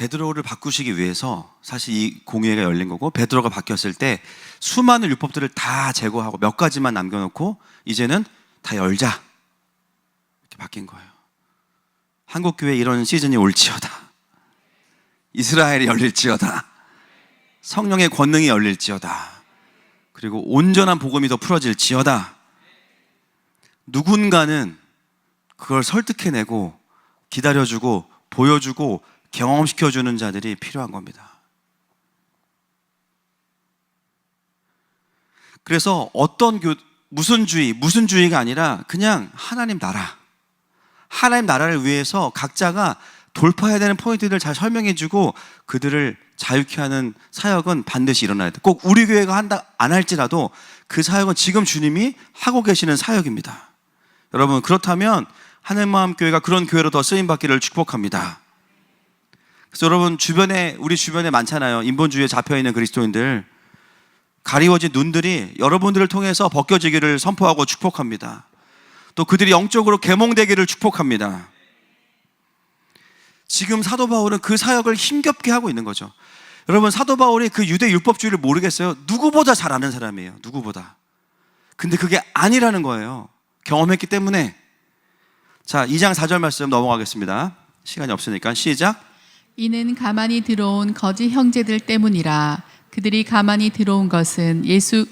베드로를 바꾸시기 위해서 사실 이 공회가 열린 거고, 베드로가 바뀌었을 때 수많은 율법들을 다 제거하고 몇 가지만 남겨놓고 이제는 다 열자, 이렇게 바뀐 거예요. 한국교회 이런 시즌이 올지어다. 이스라엘이 열릴지어다. 성령의 권능이 열릴지어다. 그리고 온전한 복음이 더 풀어질지어다. 누군가는 그걸 설득해내고 기다려주고 보여주고 경험시켜주는 자들이 필요한 겁니다. 그래서 무슨 주의가 아니라 그냥 하나님 나라를 위해서 각자가 돌파해야 되는 포인트들을 잘 설명해주고 그들을 자유케 하는 사역은 반드시 일어나야 돼. 꼭 우리 교회가 안 할지라도 그 사역은 지금 주님이 하고 계시는 사역입니다. 여러분, 그렇다면 하늘마음교회가 그런 교회로 더 쓰임받기를 축복합니다. 그래서 여러분, 우리 주변에 많잖아요. 인본주의에 잡혀있는 그리스도인들. 가리워진 눈들이 여러분들을 통해서 벗겨지기를 선포하고 축복합니다. 또 그들이 영적으로 계몽되기를 축복합니다. 지금 사도 바울은 그 사역을 힘겹게 하고 있는 거죠. 여러분, 사도 바울이 그 유대 율법주의를 모르겠어요? 누구보다 잘 아는 사람이에요. 누구보다. 근데 그게 아니라는 거예요. 경험했기 때문에. 자, 2장 4절 말씀 넘어가겠습니다. 시간이 없으니까 시작. 이는 가만히 들어온 거짓 형제들 때문이라. 그들이 가만히 들어온 것은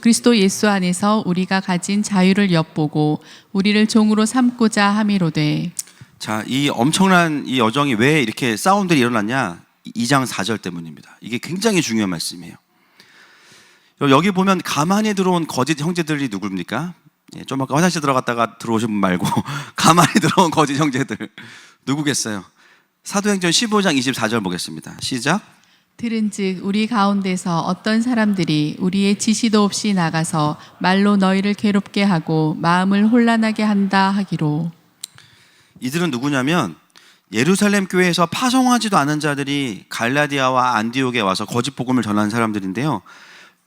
그리스도 예수 안에서 우리가 가진 자유를 엿보고 우리를 종으로 삼고자 함이로되. 자, 이 엄청난 이 여정이 왜 이렇게 싸움들이 일어났냐? 2장 4절 때문입니다. 이게 굉장히 중요한 말씀이에요. 여기 보면 가만히 들어온 거짓 형제들이 누굽니까? 좀 아까 화장실 들어갔다가 들어오신 분 말고 가만히 들어온 거짓 형제들 누구겠어요? 사도행전 15장 24절 보겠습니다. 시작. 들은즉 우리 가운데서 어떤 사람들이 우리의 지시도 없이 나가서 말로 너희를 괴롭게 하고 마음을 혼란하게 한다 하기로. 이들은 누구냐면 예루살렘 교회에서 파송하지도 않은 자들이 갈라디아와 안디옥에 와서 거짓 복음을 전하는 사람들인데요.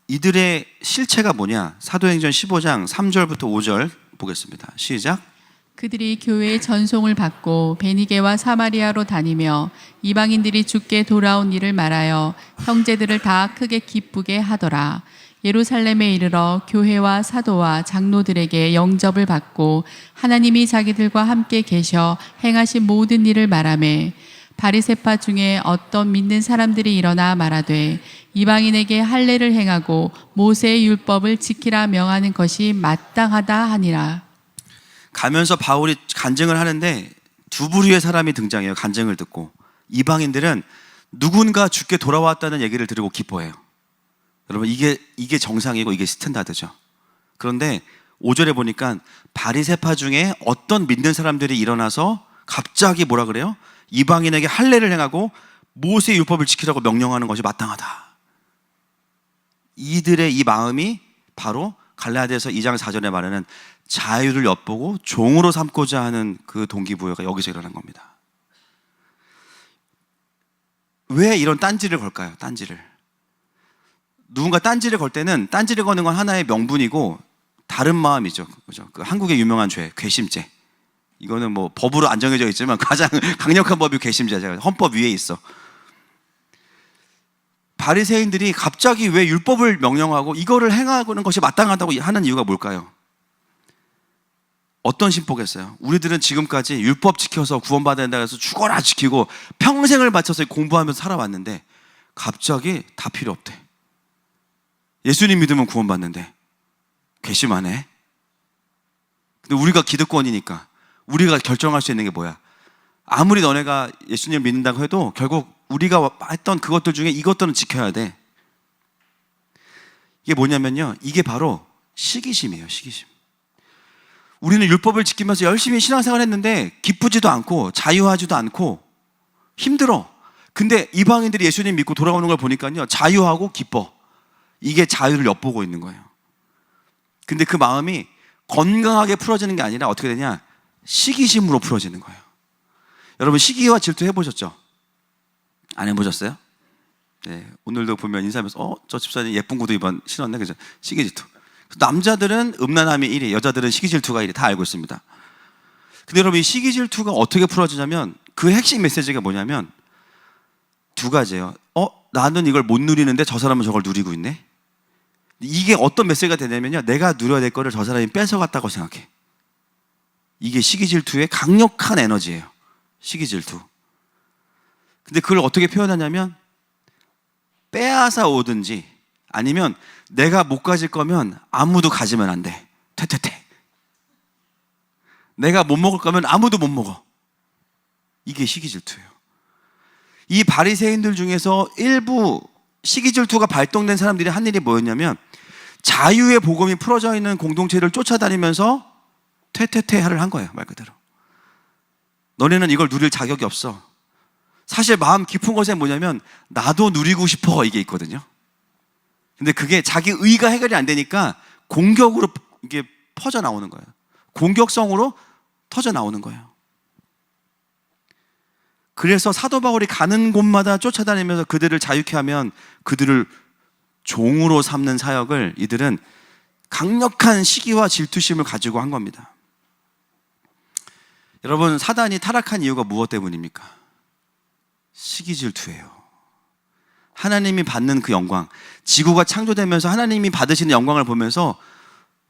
이들의 실체가 뭐냐? 사도행전 15장 3절부터 5절 보겠습니다. 시작. 그들이 교회의 전송을 받고 베니게와 사마리아로 다니며 이방인들이 주께 돌아온 일을 말하여 형제들을 다 크게 기쁘게 하더라. 예루살렘에 이르러 교회와 사도와 장로들에게 영접을 받고 하나님이 자기들과 함께 계셔 행하신 모든 일을 말하매 바리새파 중에 어떤 믿는 사람들이 일어나 말하되 이방인에게 할례를 행하고 모세의 율법을 지키라 명하는 것이 마땅하다 하니라. 가면서 바울이 간증을 하는데 두 부류의 사람이 등장해요. 간증을 듣고 이방인들은 누군가 주께 돌아왔다는 얘기를 들고 기뻐해요. 여러분, 이게 정상이고 이게 스탠다드죠. 그런데 5절에 보니까 바리새파 중에 어떤 믿는 사람들이 일어나서 갑자기 뭐라 그래요? 이방인에게 할례를 행하고 모세의 율법을 지키라고 명령하는 것이 마땅하다. 이들의 이 마음이 바로 갈라디아서 2장 4절에 말하는 자유를 엿보고 종으로 삼고자 하는 그 동기부여가 여기서 일어난 겁니다. 왜 이런 딴지를 걸까요? 딴지를. 누군가 딴지를 걸 때는 딴지를 거는 건 하나의 명분이고 다른 마음이죠. 그죠? 그 한국의 유명한 죄, 괘씸죄. 이거는 뭐 법으로 안 정해져 있지만 가장 강력한 법이 괘씸죄죠. 헌법 위에 있어. 바리새인들이 갑자기 왜 율법을 명령하고 이거를 행하는 것이 마땅하다고 하는 이유가 뭘까요? 어떤 심보겠어요? 우리들은 지금까지 율법 지켜서 구원받아야 된다 해서 죽어라 지키고 평생을 바쳐서 공부하면서 살아왔는데 갑자기 다 필요 없대. 예수님 믿으면 구원받는데 괘씸하네. 근데 우리가 기득권이니까 우리가 결정할 수 있는 게 뭐야? 아무리 너네가 예수님을 믿는다고 해도 결국 우리가 했던 그것들 중에 이것들은 지켜야 돼. 이게 뭐냐면요, 이게 바로 시기심이에요. 시기심. 우리는 율법을 지키면서 열심히 신앙생활 했는데 기쁘지도 않고 자유하지도 않고 힘들어. 근데 이방인들이 예수님 믿고 돌아오는 걸 보니까요, 자유하고 기뻐. 이게 자유를 엿보고 있는 거예요. 근데 그 마음이 건강하게 풀어지는 게 아니라 어떻게 되냐? 시기심으로 풀어지는 거예요. 여러분, 시기와 질투 해보셨죠? 안 해보셨어요? 네, 오늘도 보면 인사하면서 저 집사님 예쁜 구두 이번 신었네. 그죠? 시기 질투. 남자들은 음란함이 1위, 여자들은 시기 질투가 1위. 다 알고 있습니다. 근데 여러분, 이 시기 질투가 어떻게 풀어지냐면 그 핵심 메시지가 뭐냐면 두 가지예요. 나는 이걸 못 누리는데 저 사람은 저걸 누리고 있네. 이게 어떤 메시지가 되냐면요, 내가 누려야 될 거를 저 사람이 뺏어갔다고 생각해. 이게 시기질투의 강력한 에너지예요. 시기질투. 근데 그걸 어떻게 표현하냐면, 빼앗아 오든지 아니면 내가 못 가질 거면 아무도 가지면 안 돼. 퇴퇴퇴. 내가 못 먹을 거면 아무도 못 먹어. 이게 시기질투예요. 이 바리새인들 중에서 일부 시기질투가 발동된 사람들이 한 일이 뭐였냐면, 자유의 복음이 풀어져 있는 공동체를 쫓아다니면서 퇴퇴퇴를 한 거예요. 말 그대로. 너네는 이걸 누릴 자격이 없어. 사실 마음 깊은 것에 뭐냐면, 나도 누리고 싶어, 이게 있거든요. 근데 그게 자기 의가 해결이 안 되니까 공격으로 이게 퍼져 나오는 거예요. 공격성으로 터져 나오는 거예요. 그래서 사도 바울이 가는 곳마다 쫓아다니면서 그들을 자유케 하면 그들을 종으로 삼는 사역을 이들은 강력한 시기와 질투심을 가지고 한 겁니다. 여러분, 사단이 타락한 이유가 무엇 때문입니까? 시기 질투예요. 하나님이 받는 그 영광, 지구가 창조되면서 하나님이 받으시는 영광을 보면서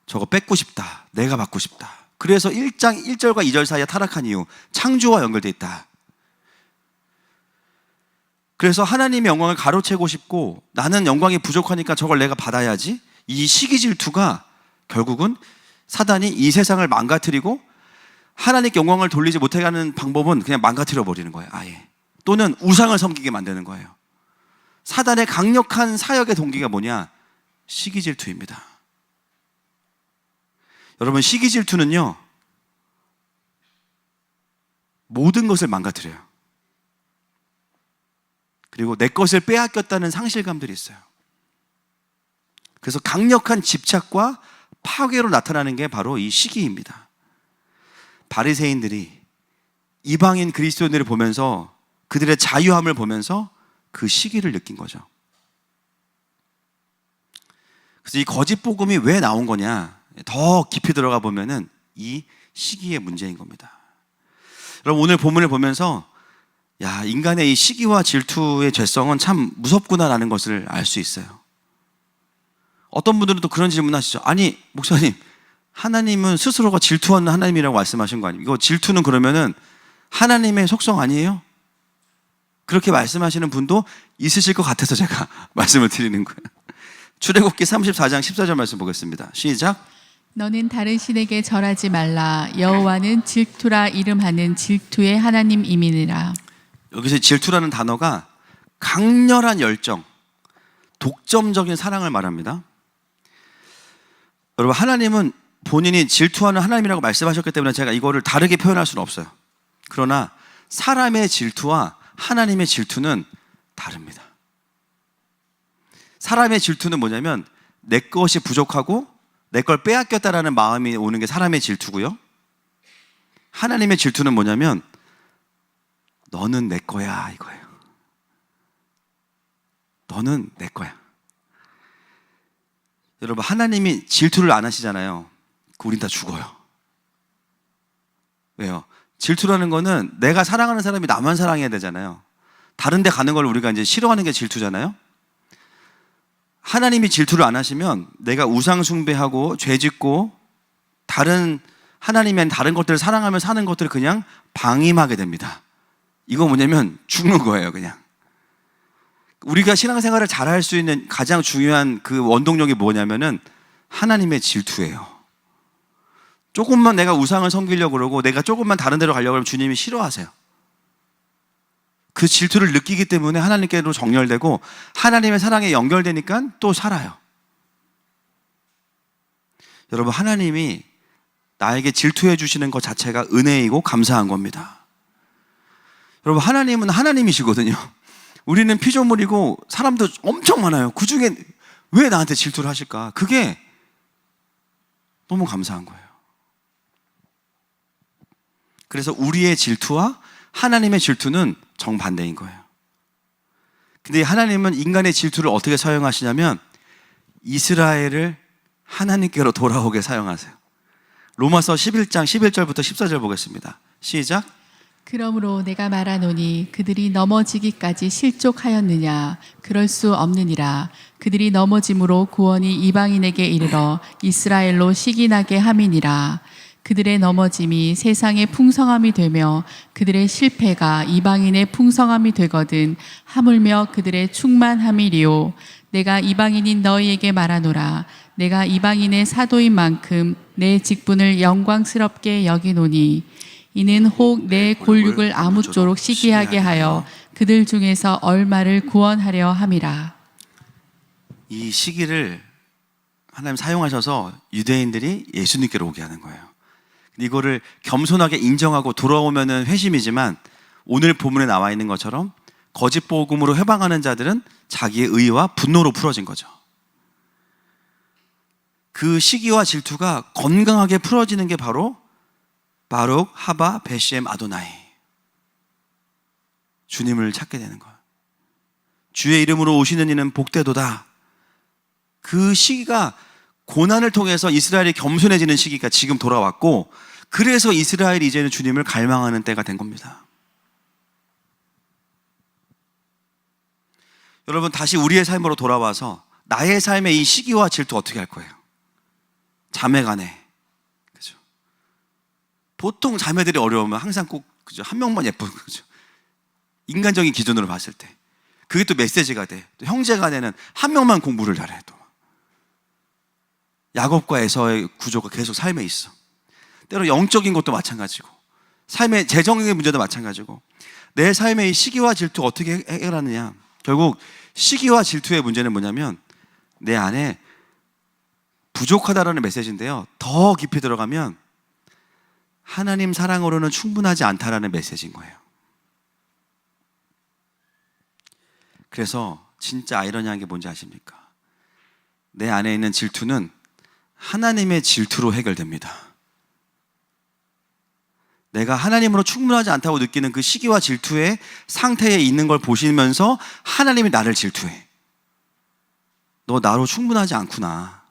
저거 뺏고 싶다, 내가 받고 싶다. 그래서 1장 1절과 2절 사이에 타락한 이유, 창조와 연결되어 있다. 그래서 하나님의 영광을 가로채고 싶고, 나는 영광이 부족하니까 저걸 내가 받아야지. 이 시기 질투가 결국은 사단이 이 세상을 망가뜨리고 하나님께 영광을 돌리지 못하게 하는 방법은 그냥 망가뜨려 버리는 거예요, 아예. 또는 우상을 섬기게 만드는 거예요. 사단의 강력한 사역의 동기가 뭐냐? 시기 질투입니다. 여러분, 시기 질투는요, 모든 것을 망가뜨려요. 그리고 내 것을 빼앗겼다는 상실감들이 있어요. 그래서 강력한 집착과 파괴로 나타나는 게 바로 이 시기입니다. 바리새인들이 이방인 그리스도인들을 보면서, 그들의 자유함을 보면서 그 시기를 느낀 거죠. 그래서 이 거짓 복음이 왜 나온 거냐, 더 깊이 들어가 보면은 이 시기의 문제인 겁니다. 여러분, 오늘 본문을 보면서 인간의 이 시기와 질투의 죄성은 참 무섭구나라는 것을 알 수 있어요. 어떤 분들은 또 그런 질문 하시죠. 아니, 목사님, 하나님은 스스로가 질투하는 하나님이라고 말씀하신 거 아니에요? 이거 질투는 그러면은 하나님의 속성 아니에요? 그렇게 말씀하시는 분도 있으실 것 같아서 제가 말씀을 드리는 거예요. 출애굽기 34장 14절 말씀 보겠습니다. 시작. 너는 다른 신에게 절하지 말라. 여호와는 질투라 이름하는 질투의 하나님이니라. 여기서 질투라는 단어가 강렬한 열정, 독점적인 사랑을 말합니다. 여러분, 하나님은 본인이 질투하는 하나님이라고 말씀하셨기 때문에 제가 이거를 다르게 표현할 수는 없어요. 그러나 사람의 질투와 하나님의 질투는 다릅니다. 사람의 질투는 뭐냐면, 내 것이 부족하고 내 걸 빼앗겼다라는 마음이 오는 게 사람의 질투고요. 하나님의 질투는 뭐냐면, 너는 내 거야, 이거예요. 너는 내 거야. 여러분, 하나님이 질투를 안 하시잖아요. 우린 다 죽어요. 왜요? 질투라는 거는 내가 사랑하는 사람이 나만 사랑해야 되잖아요. 다른 데 가는 걸 우리가 이제 싫어하는 게 질투잖아요. 하나님이 질투를 안 하시면 내가 우상 숭배하고 죄 짓고 다른 하나님이 아닌 다른 것들을 사랑하며 사는 것들을 그냥 방임하게 됩니다. 이거 뭐냐면 죽는 거예요, 그냥. 우리가 신앙생활을 잘할 수 있는 가장 중요한 그 원동력이 뭐냐면은 하나님의 질투예요. 조금만 내가 우상을 섬기려고 그러고 내가 조금만 다른 데로 가려고 하면 주님이 싫어하세요. 그 질투를 느끼기 때문에 하나님께로 정렬되고 하나님의 사랑에 연결되니까 또 살아요. 여러분, 하나님이 나에게 질투해 주시는 것 자체가 은혜이고 감사한 겁니다. 여러분, 하나님은 하나님이시거든요. 우리는 피조물이고 사람도 엄청 많아요. 그 중에 왜 나한테 질투를 하실까? 그게 너무 감사한 거예요. 그래서 우리의 질투와 하나님의 질투는 정반대인 거예요. 근데 하나님은 인간의 질투를 어떻게 사용하시냐면 이스라엘을 하나님께로 돌아오게 사용하세요. 로마서 11장 11절부터 14절 보겠습니다. 시작. 그러므로 내가 말하노니 그들이 넘어지기까지 실족하였느냐? 그럴 수 없느니라. 그들이 넘어짐으로 구원이 이방인에게 이르러 이스라엘로 시기나게 함이니라. 그들의 넘어짐이 세상의 풍성함이 되며 그들의 실패가 이방인의 풍성함이 되거든 하물며 그들의 충만함이리요. 내가 이방인인 너희에게 말하노라. 내가 이방인의 사도인 만큼 내 직분을 영광스럽게 여기노니 이는 혹 내 골육을 아무쪼록 시기하게 하여 그들 중에서 얼마를 구원하려 함이라. 이 시기를 하나님 사용하셔서 유대인들이 예수님께로 오게 하는 거예요. 이거를 겸손하게 인정하고 돌아오면은 회심이지만 오늘 본문에 나와 있는 것처럼 거짓 복음으로 회방하는 자들은 자기의 의와 분노로 풀어진 거죠. 그 시기와 질투가 건강하게 풀어지는 게 바로 바룩, 하바, 베셈, 아도나이. 주님을 찾게 되는 거예요. 주의 이름으로 오시는 이는 복되도다. 그 시기가 고난을 통해서 이스라엘이 겸손해지는 시기가 지금 돌아왔고, 그래서 이스라엘이 이제는 주님을 갈망하는 때가 된 겁니다. 여러분, 다시 우리의 삶으로 돌아와서 나의 삶의 이 시기와 질투 어떻게 할 거예요? 자매간에, 그죠? 보통 자매들이 어려우면 항상 꼭 그죠? 한 명만 예쁘고, 그죠? 인간적인 기준으로 봤을 때 그게 또 메시지가 돼. 또 형제간에는 한 명만 공부를 잘해. 또 야곱과 에서의 구조가 계속 삶에 있어. 때로 영적인 것도 마찬가지고, 삶의 재정의 문제도 마찬가지고, 내 삶의 이 시기와 질투 어떻게 해결하느냐. 결국 시기와 질투의 문제는 뭐냐면 내 안에 부족하다라는 메시지인데요, 더 깊이 들어가면 하나님 사랑으로는 충분하지 않다라는 메시지인 거예요. 그래서 진짜 아이러니한 게 뭔지 아십니까? 내 안에 있는 질투는 하나님의 질투로 해결됩니다. 내가 하나님으로 충분하지 않다고 느끼는 그 시기와 질투의 상태에 있는 걸 보시면서 하나님이 나를 질투해. 너 나로 충분하지 않구나.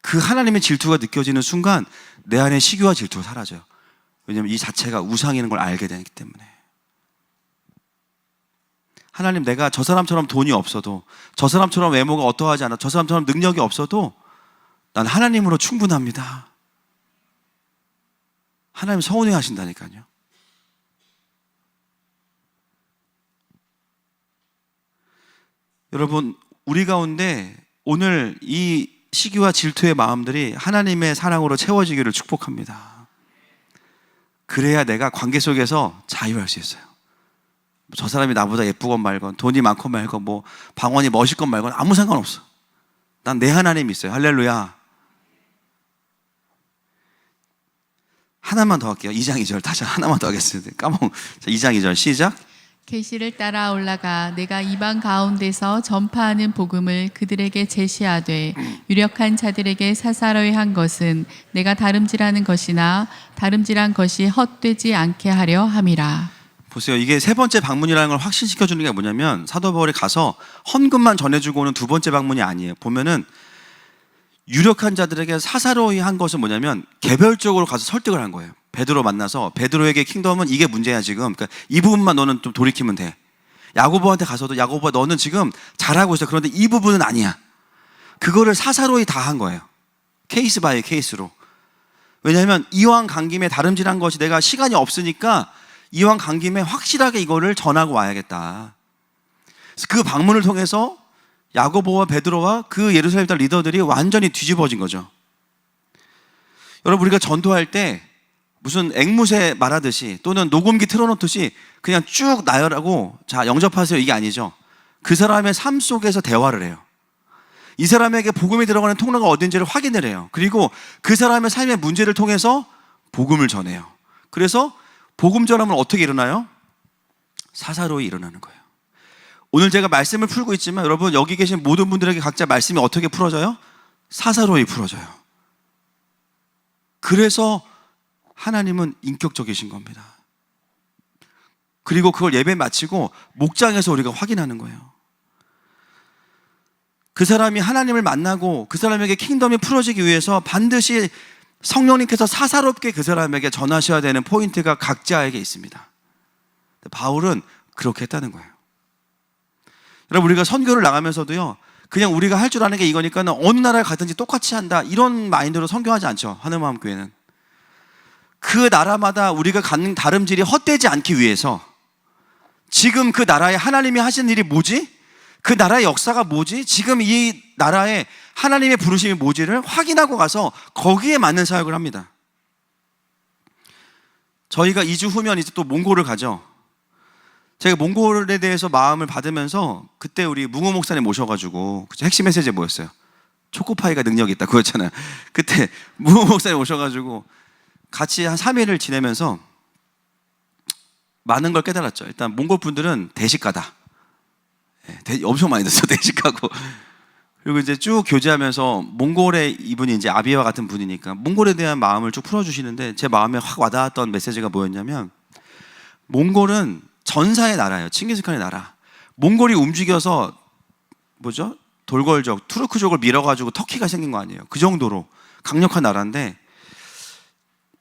그 하나님의 질투가 느껴지는 순간 내 안에 시기와 질투가 사라져요. 왜냐하면 이 자체가 우상이라는 걸 알게 되기 때문에. 하나님, 내가 저 사람처럼 돈이 없어도, 저 사람처럼 외모가 어떠하지 않아, 저 사람처럼 능력이 없어도 난 하나님으로 충분합니다. 하나님 서운해 하신다니까요. 여러분, 우리 가운데 오늘 이 시기와 질투의 마음들이 하나님의 사랑으로 채워지기를 축복합니다. 그래야 내가 관계 속에서 자유할 수 있어요. 저 사람이 나보다 예쁘건 말건, 돈이 많건 말건, 뭐 방언이 멋있건 말건 아무 상관없어. 난 내 하나님이 있어요. 할렐루야. 하나만 더 할게요. 2장 2절 다시 하나만 더 하겠습니다. 까먹. 2장 2절 시작. 계시를 따라 올라가 내가 이방 가운데서 전파하는 복음을 그들에게 제시하되 유력한 자들에게 사사로이 한 것은 내가 다름질하는 것이나 다름질한 것이 헛되지 않게 하려 함이라. 보세요. 이게 세 번째 방문이라는 걸 확신시켜 주는 게 뭐냐면, 사도 바울이 가서 헌금만 전해주고 오는 두 번째 방문이 아니에요. 보면은 유력한 자들에게 사사로이 한 것은 뭐냐면 개별적으로 가서 설득을 한 거예요. 베드로 만나서 베드로에게 킹덤은 이게 문제야 지금. 그러니까 이 부분만 너는 좀 돌이키면 돼. 야고보한테 가서도 야고보가 너는 지금 잘하고 있어. 그런데 이 부분은 아니야. 그거를 사사로이 다 한 거예요. 케이스 바이 케이스로. 왜냐하면 이왕 간 김에 다름질한 것이, 내가 시간이 없으니까 이왕 간 김에 확실하게 이거를 전하고 와야겠다. 그래서 그 방문을 통해서 야고보와 베드로와 그 예루살렘 리더들이 완전히 뒤집어진 거죠. 여러분, 우리가 전도할 때 무슨 앵무새 말하듯이 또는 녹음기 틀어놓듯이 그냥 쭉 나열하고 자 영접하세요 이게 아니죠. 그 사람의 삶 속에서 대화를 해요. 이 사람에게 복음이 들어가는 통로가 어딘지를 확인을 해요. 그리고 그 사람의 삶의 문제를 통해서 복음을 전해요. 그래서 복음 전함은 어떻게 일어나요? 사사로이 일어나는 거예요. 오늘 제가 말씀을 풀고 있지만 여러분, 여기 계신 모든 분들에게 각자 말씀이 어떻게 풀어져요? 사사로이 풀어져요. 그래서 하나님은 인격적이신 겁니다. 그리고 그걸 예배 마치고 목장에서 우리가 확인하는 거예요. 그 사람이 하나님을 만나고 그 사람에게 킹덤이 풀어지기 위해서 반드시 성령님께서 사사롭게 그 사람에게 전하셔야 되는 포인트가 각자에게 있습니다. 바울은 그렇게 했다는 거예요. 여러분, 우리가 선교를 나가면서도요, 그냥 우리가 할 줄 아는 게 이거니까 어느 나라에 가든지 똑같이 한다, 이런 마인드로 선교하지 않죠. 하늘마음교회는 그 나라마다 우리가 갖는 다름질이 헛되지 않기 위해서 지금 그 나라에 하나님이 하시는 일이 뭐지? 그 나라의 역사가 뭐지? 지금 이 나라에 하나님의 부르심이 뭐지를 확인하고 가서 거기에 맞는 사역을 합니다. 저희가 2주 후면 이제 또 몽골을 가죠. 제가 몽골에 대해서 마음을 받으면서 그때 우리 뭉호 목사님 모셔가지고 핵심 메시지 뭐였어요? 초코파이가 능력이 있다, 그거였잖아요. 그때 뭉호 목사님 오셔가지고 같이 한 3일을 지내면서 많은 걸 깨달았죠. 일단 몽골 분들은 대식가다. 엄청 많이 듣죠, 대식가고. 그리고 이제 쭉 교제하면서 몽골의 이분이 이제 아비와 같은 분이니까 몽골에 대한 마음을 쭉 풀어주시는데 제 마음에 확 와닿았던 메시지가 뭐였냐면, 몽골은 전사의 나라예요. 칭기스칸의 나라. 몽골이 움직여서 뭐죠? 돌궐족, 투르크족을 밀어가지고 터키가 생긴 거 아니에요. 그 정도로 강력한 나라인데,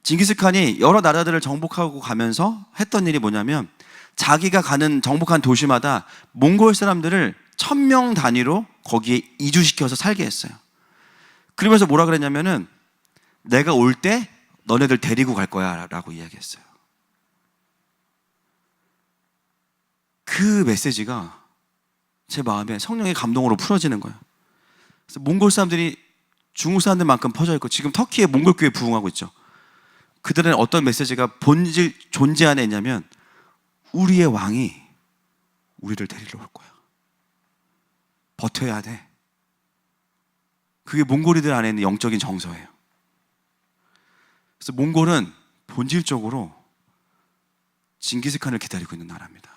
징기스칸이 여러 나라들을 정복하고 가면서 했던 일이 뭐냐면, 자기가 가는 정복한 도시마다 몽골 사람들을 1000명 단위로 거기에 이주시켜서 살게 했어요. 그러면서 뭐라 그랬냐면은, 내가 올 때 너네들 데리고 갈 거야 라고 이야기했어요. 그 메시지가 제 마음에 성령의 감동으로 풀어지는 거예요. 그래서 몽골 사람들이 중국 사람들만큼 퍼져 있고 지금 터키의 몽골 교회 부흥하고 있죠. 그들은 어떤 메시지가 본질 존재 안에 있냐면, 우리의 왕이 우리를 데리러 올 거야. 버텨야 돼. 그게 몽골이들 안에 있는 영적인 정서예요. 그래서 몽골은 본질적으로 징기스칸을 기다리고 있는 나라입니다.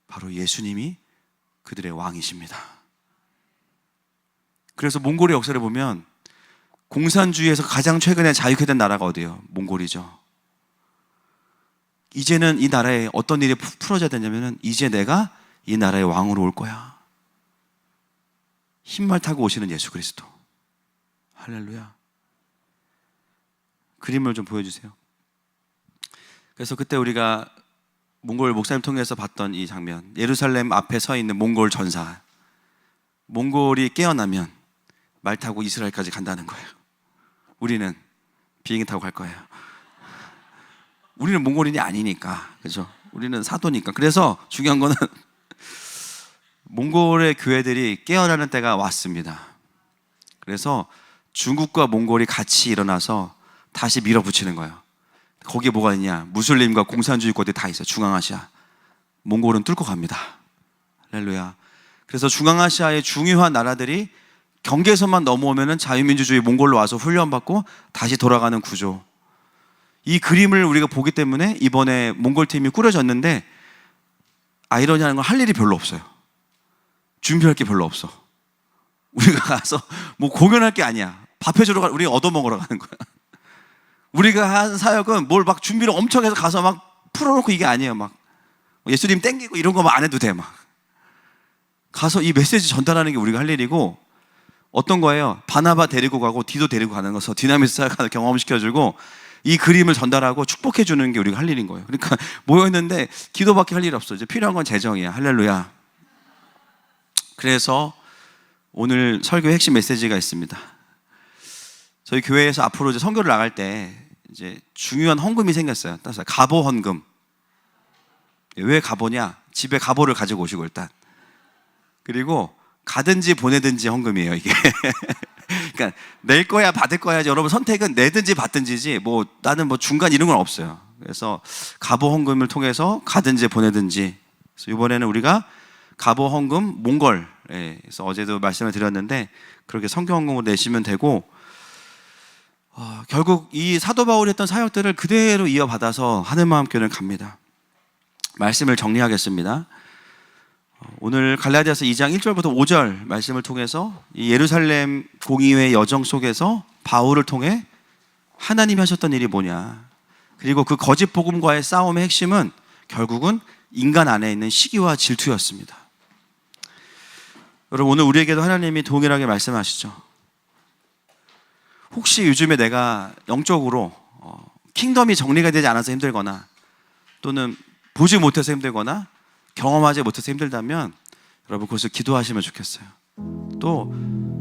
바로 예수님이 그들의 왕이십니다. 그래서 몽골의 역사를 보면 공산주의에서 가장 최근에 자유케 된 나라가 어디예요? 몽골이죠. 이제는 이 나라에 어떤 일이 풀어져야 되냐면은, 이제 내가 이 나라의 왕으로 올 거야. 흰말 타고 오시는 예수 그리스도. 할렐루야. 그림을 좀 보여주세요. 그래서 그때 우리가 몽골 목사님 통해서 봤던 이 장면, 예루살렘 앞에 서 있는 몽골 전사. 몽골이 깨어나면 말 타고 이스라엘까지 간다는 거예요. 우리는 비행기 타고 갈 거예요. 우리는 몽골인이 아니니까, 그죠? 우리는 사도니까. 그래서 중요한 거는 몽골의 교회들이 깨어나는 때가 왔습니다. 그래서 중국과 몽골이 같이 일어나서 다시 밀어붙이는 거예요. 거기에 뭐가 있냐? 무슬림과 공산주의권들이 다 있어요. 중앙아시아. 몽골은 뚫고 갑니다. 할렐루야. 그래서 중앙아시아의 중요한 나라들이 경계선만 넘어오면은 자유민주주의 몽골로 와서 훈련받고 다시 돌아가는 구조. 이 그림을 우리가 보기 때문에 이번에 몽골 팀이 꾸려졌는데, 아이러니한 건 할 일이 별로 없어요. 준비할 게 별로 없어. 우리가 가서 뭐 공연할 게 아니야. 밥 해주러 우리가 얻어먹으러 가는 거야. 우리가 한 사역은 뭘 막 준비를 엄청 해서 가서 막 풀어놓고 이게 아니에요. 막 예수님 땡기고 이런 거 안 해도 돼. 막 가서 이 메시지 전달하는 게 우리가 할 일이고, 어떤 거예요? 바나바 데리고 가고 디도 데리고 가는 거서 디나미스 사역하는 경험시켜주고 이 그림을 전달하고 축복해주는 게 우리가 할 일인 거예요. 그러니까 모였는데 기도밖에 할 일 없어. 이제 필요한 건 재정이야. 할렐루야. 그래서 오늘 설교의 핵심 메시지가 있습니다. 저희 교회에서 앞으로 이제 선교를 나갈 때 이제 중요한 헌금이 생겼어요. 따라서 갑오 헌금. 왜 갑오냐? 집에 갑오를 가지고 오시고 일단. 그리고 가든지 보내든지 헌금이에요, 이게. 그러니까 낼 거야 받을 거야지. 여러분 선택은 내든지 받든지지 뭐 나는 뭐 중간 이런 건 없어요. 그래서 갑오 헌금을 통해서 가든지 보내든지. 그래서 이번에는 우리가 갑오 헌금 몽골. 그래서 어제도 말씀을 드렸는데 그렇게 선교 헌금으로 내시면 되고, 결국 이 사도 바울이 했던 사역들을 그대로 이어받아서 하늘마음교회를 갑니다. 말씀을 정리하겠습니다. 오늘 갈라디아서 2장 1절부터 5절 말씀을 통해서 이 예루살렘 공의회 여정 속에서 바울을 통해 하나님이 하셨던 일이 뭐냐, 그리고 그 거짓 복음과의 싸움의 핵심은 결국은 인간 안에 있는 시기와 질투였습니다. 여러분 오늘 우리에게도 하나님이 동일하게 말씀하시죠. 혹시 요즘에 내가 영적으로 킹덤이 정리가 되지 않아서 힘들거나 또는 보지 못해서 힘들거나 경험하지 못해서 힘들다면 여러분 그것을 기도하시면 좋겠어요. 또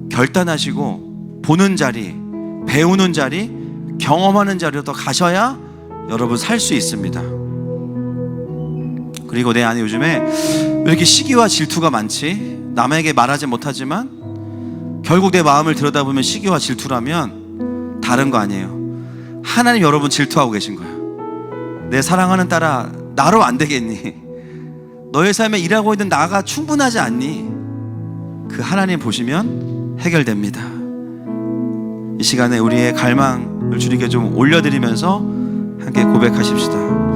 결단하시고 보는 자리, 배우는 자리, 경험하는 자리로 더 가셔야 여러분 살 수 있습니다. 그리고 내 안에 요즘에 왜 이렇게 시기와 질투가 많지? 남에게 말하지 못하지만 결국 내 마음을 들여다보면 시기와 질투라면 다른 거 아니에요. 하나님 여러분 질투하고 계신 거예요. 내 사랑하는 딸아, 나로 안 되겠니? 너의 삶에 일하고 있는 나가 충분하지 않니? 그 하나님 보시면 해결됩니다. 이 시간에 우리의 갈망을 주님께 좀 올려드리면서 함께 고백하십시다.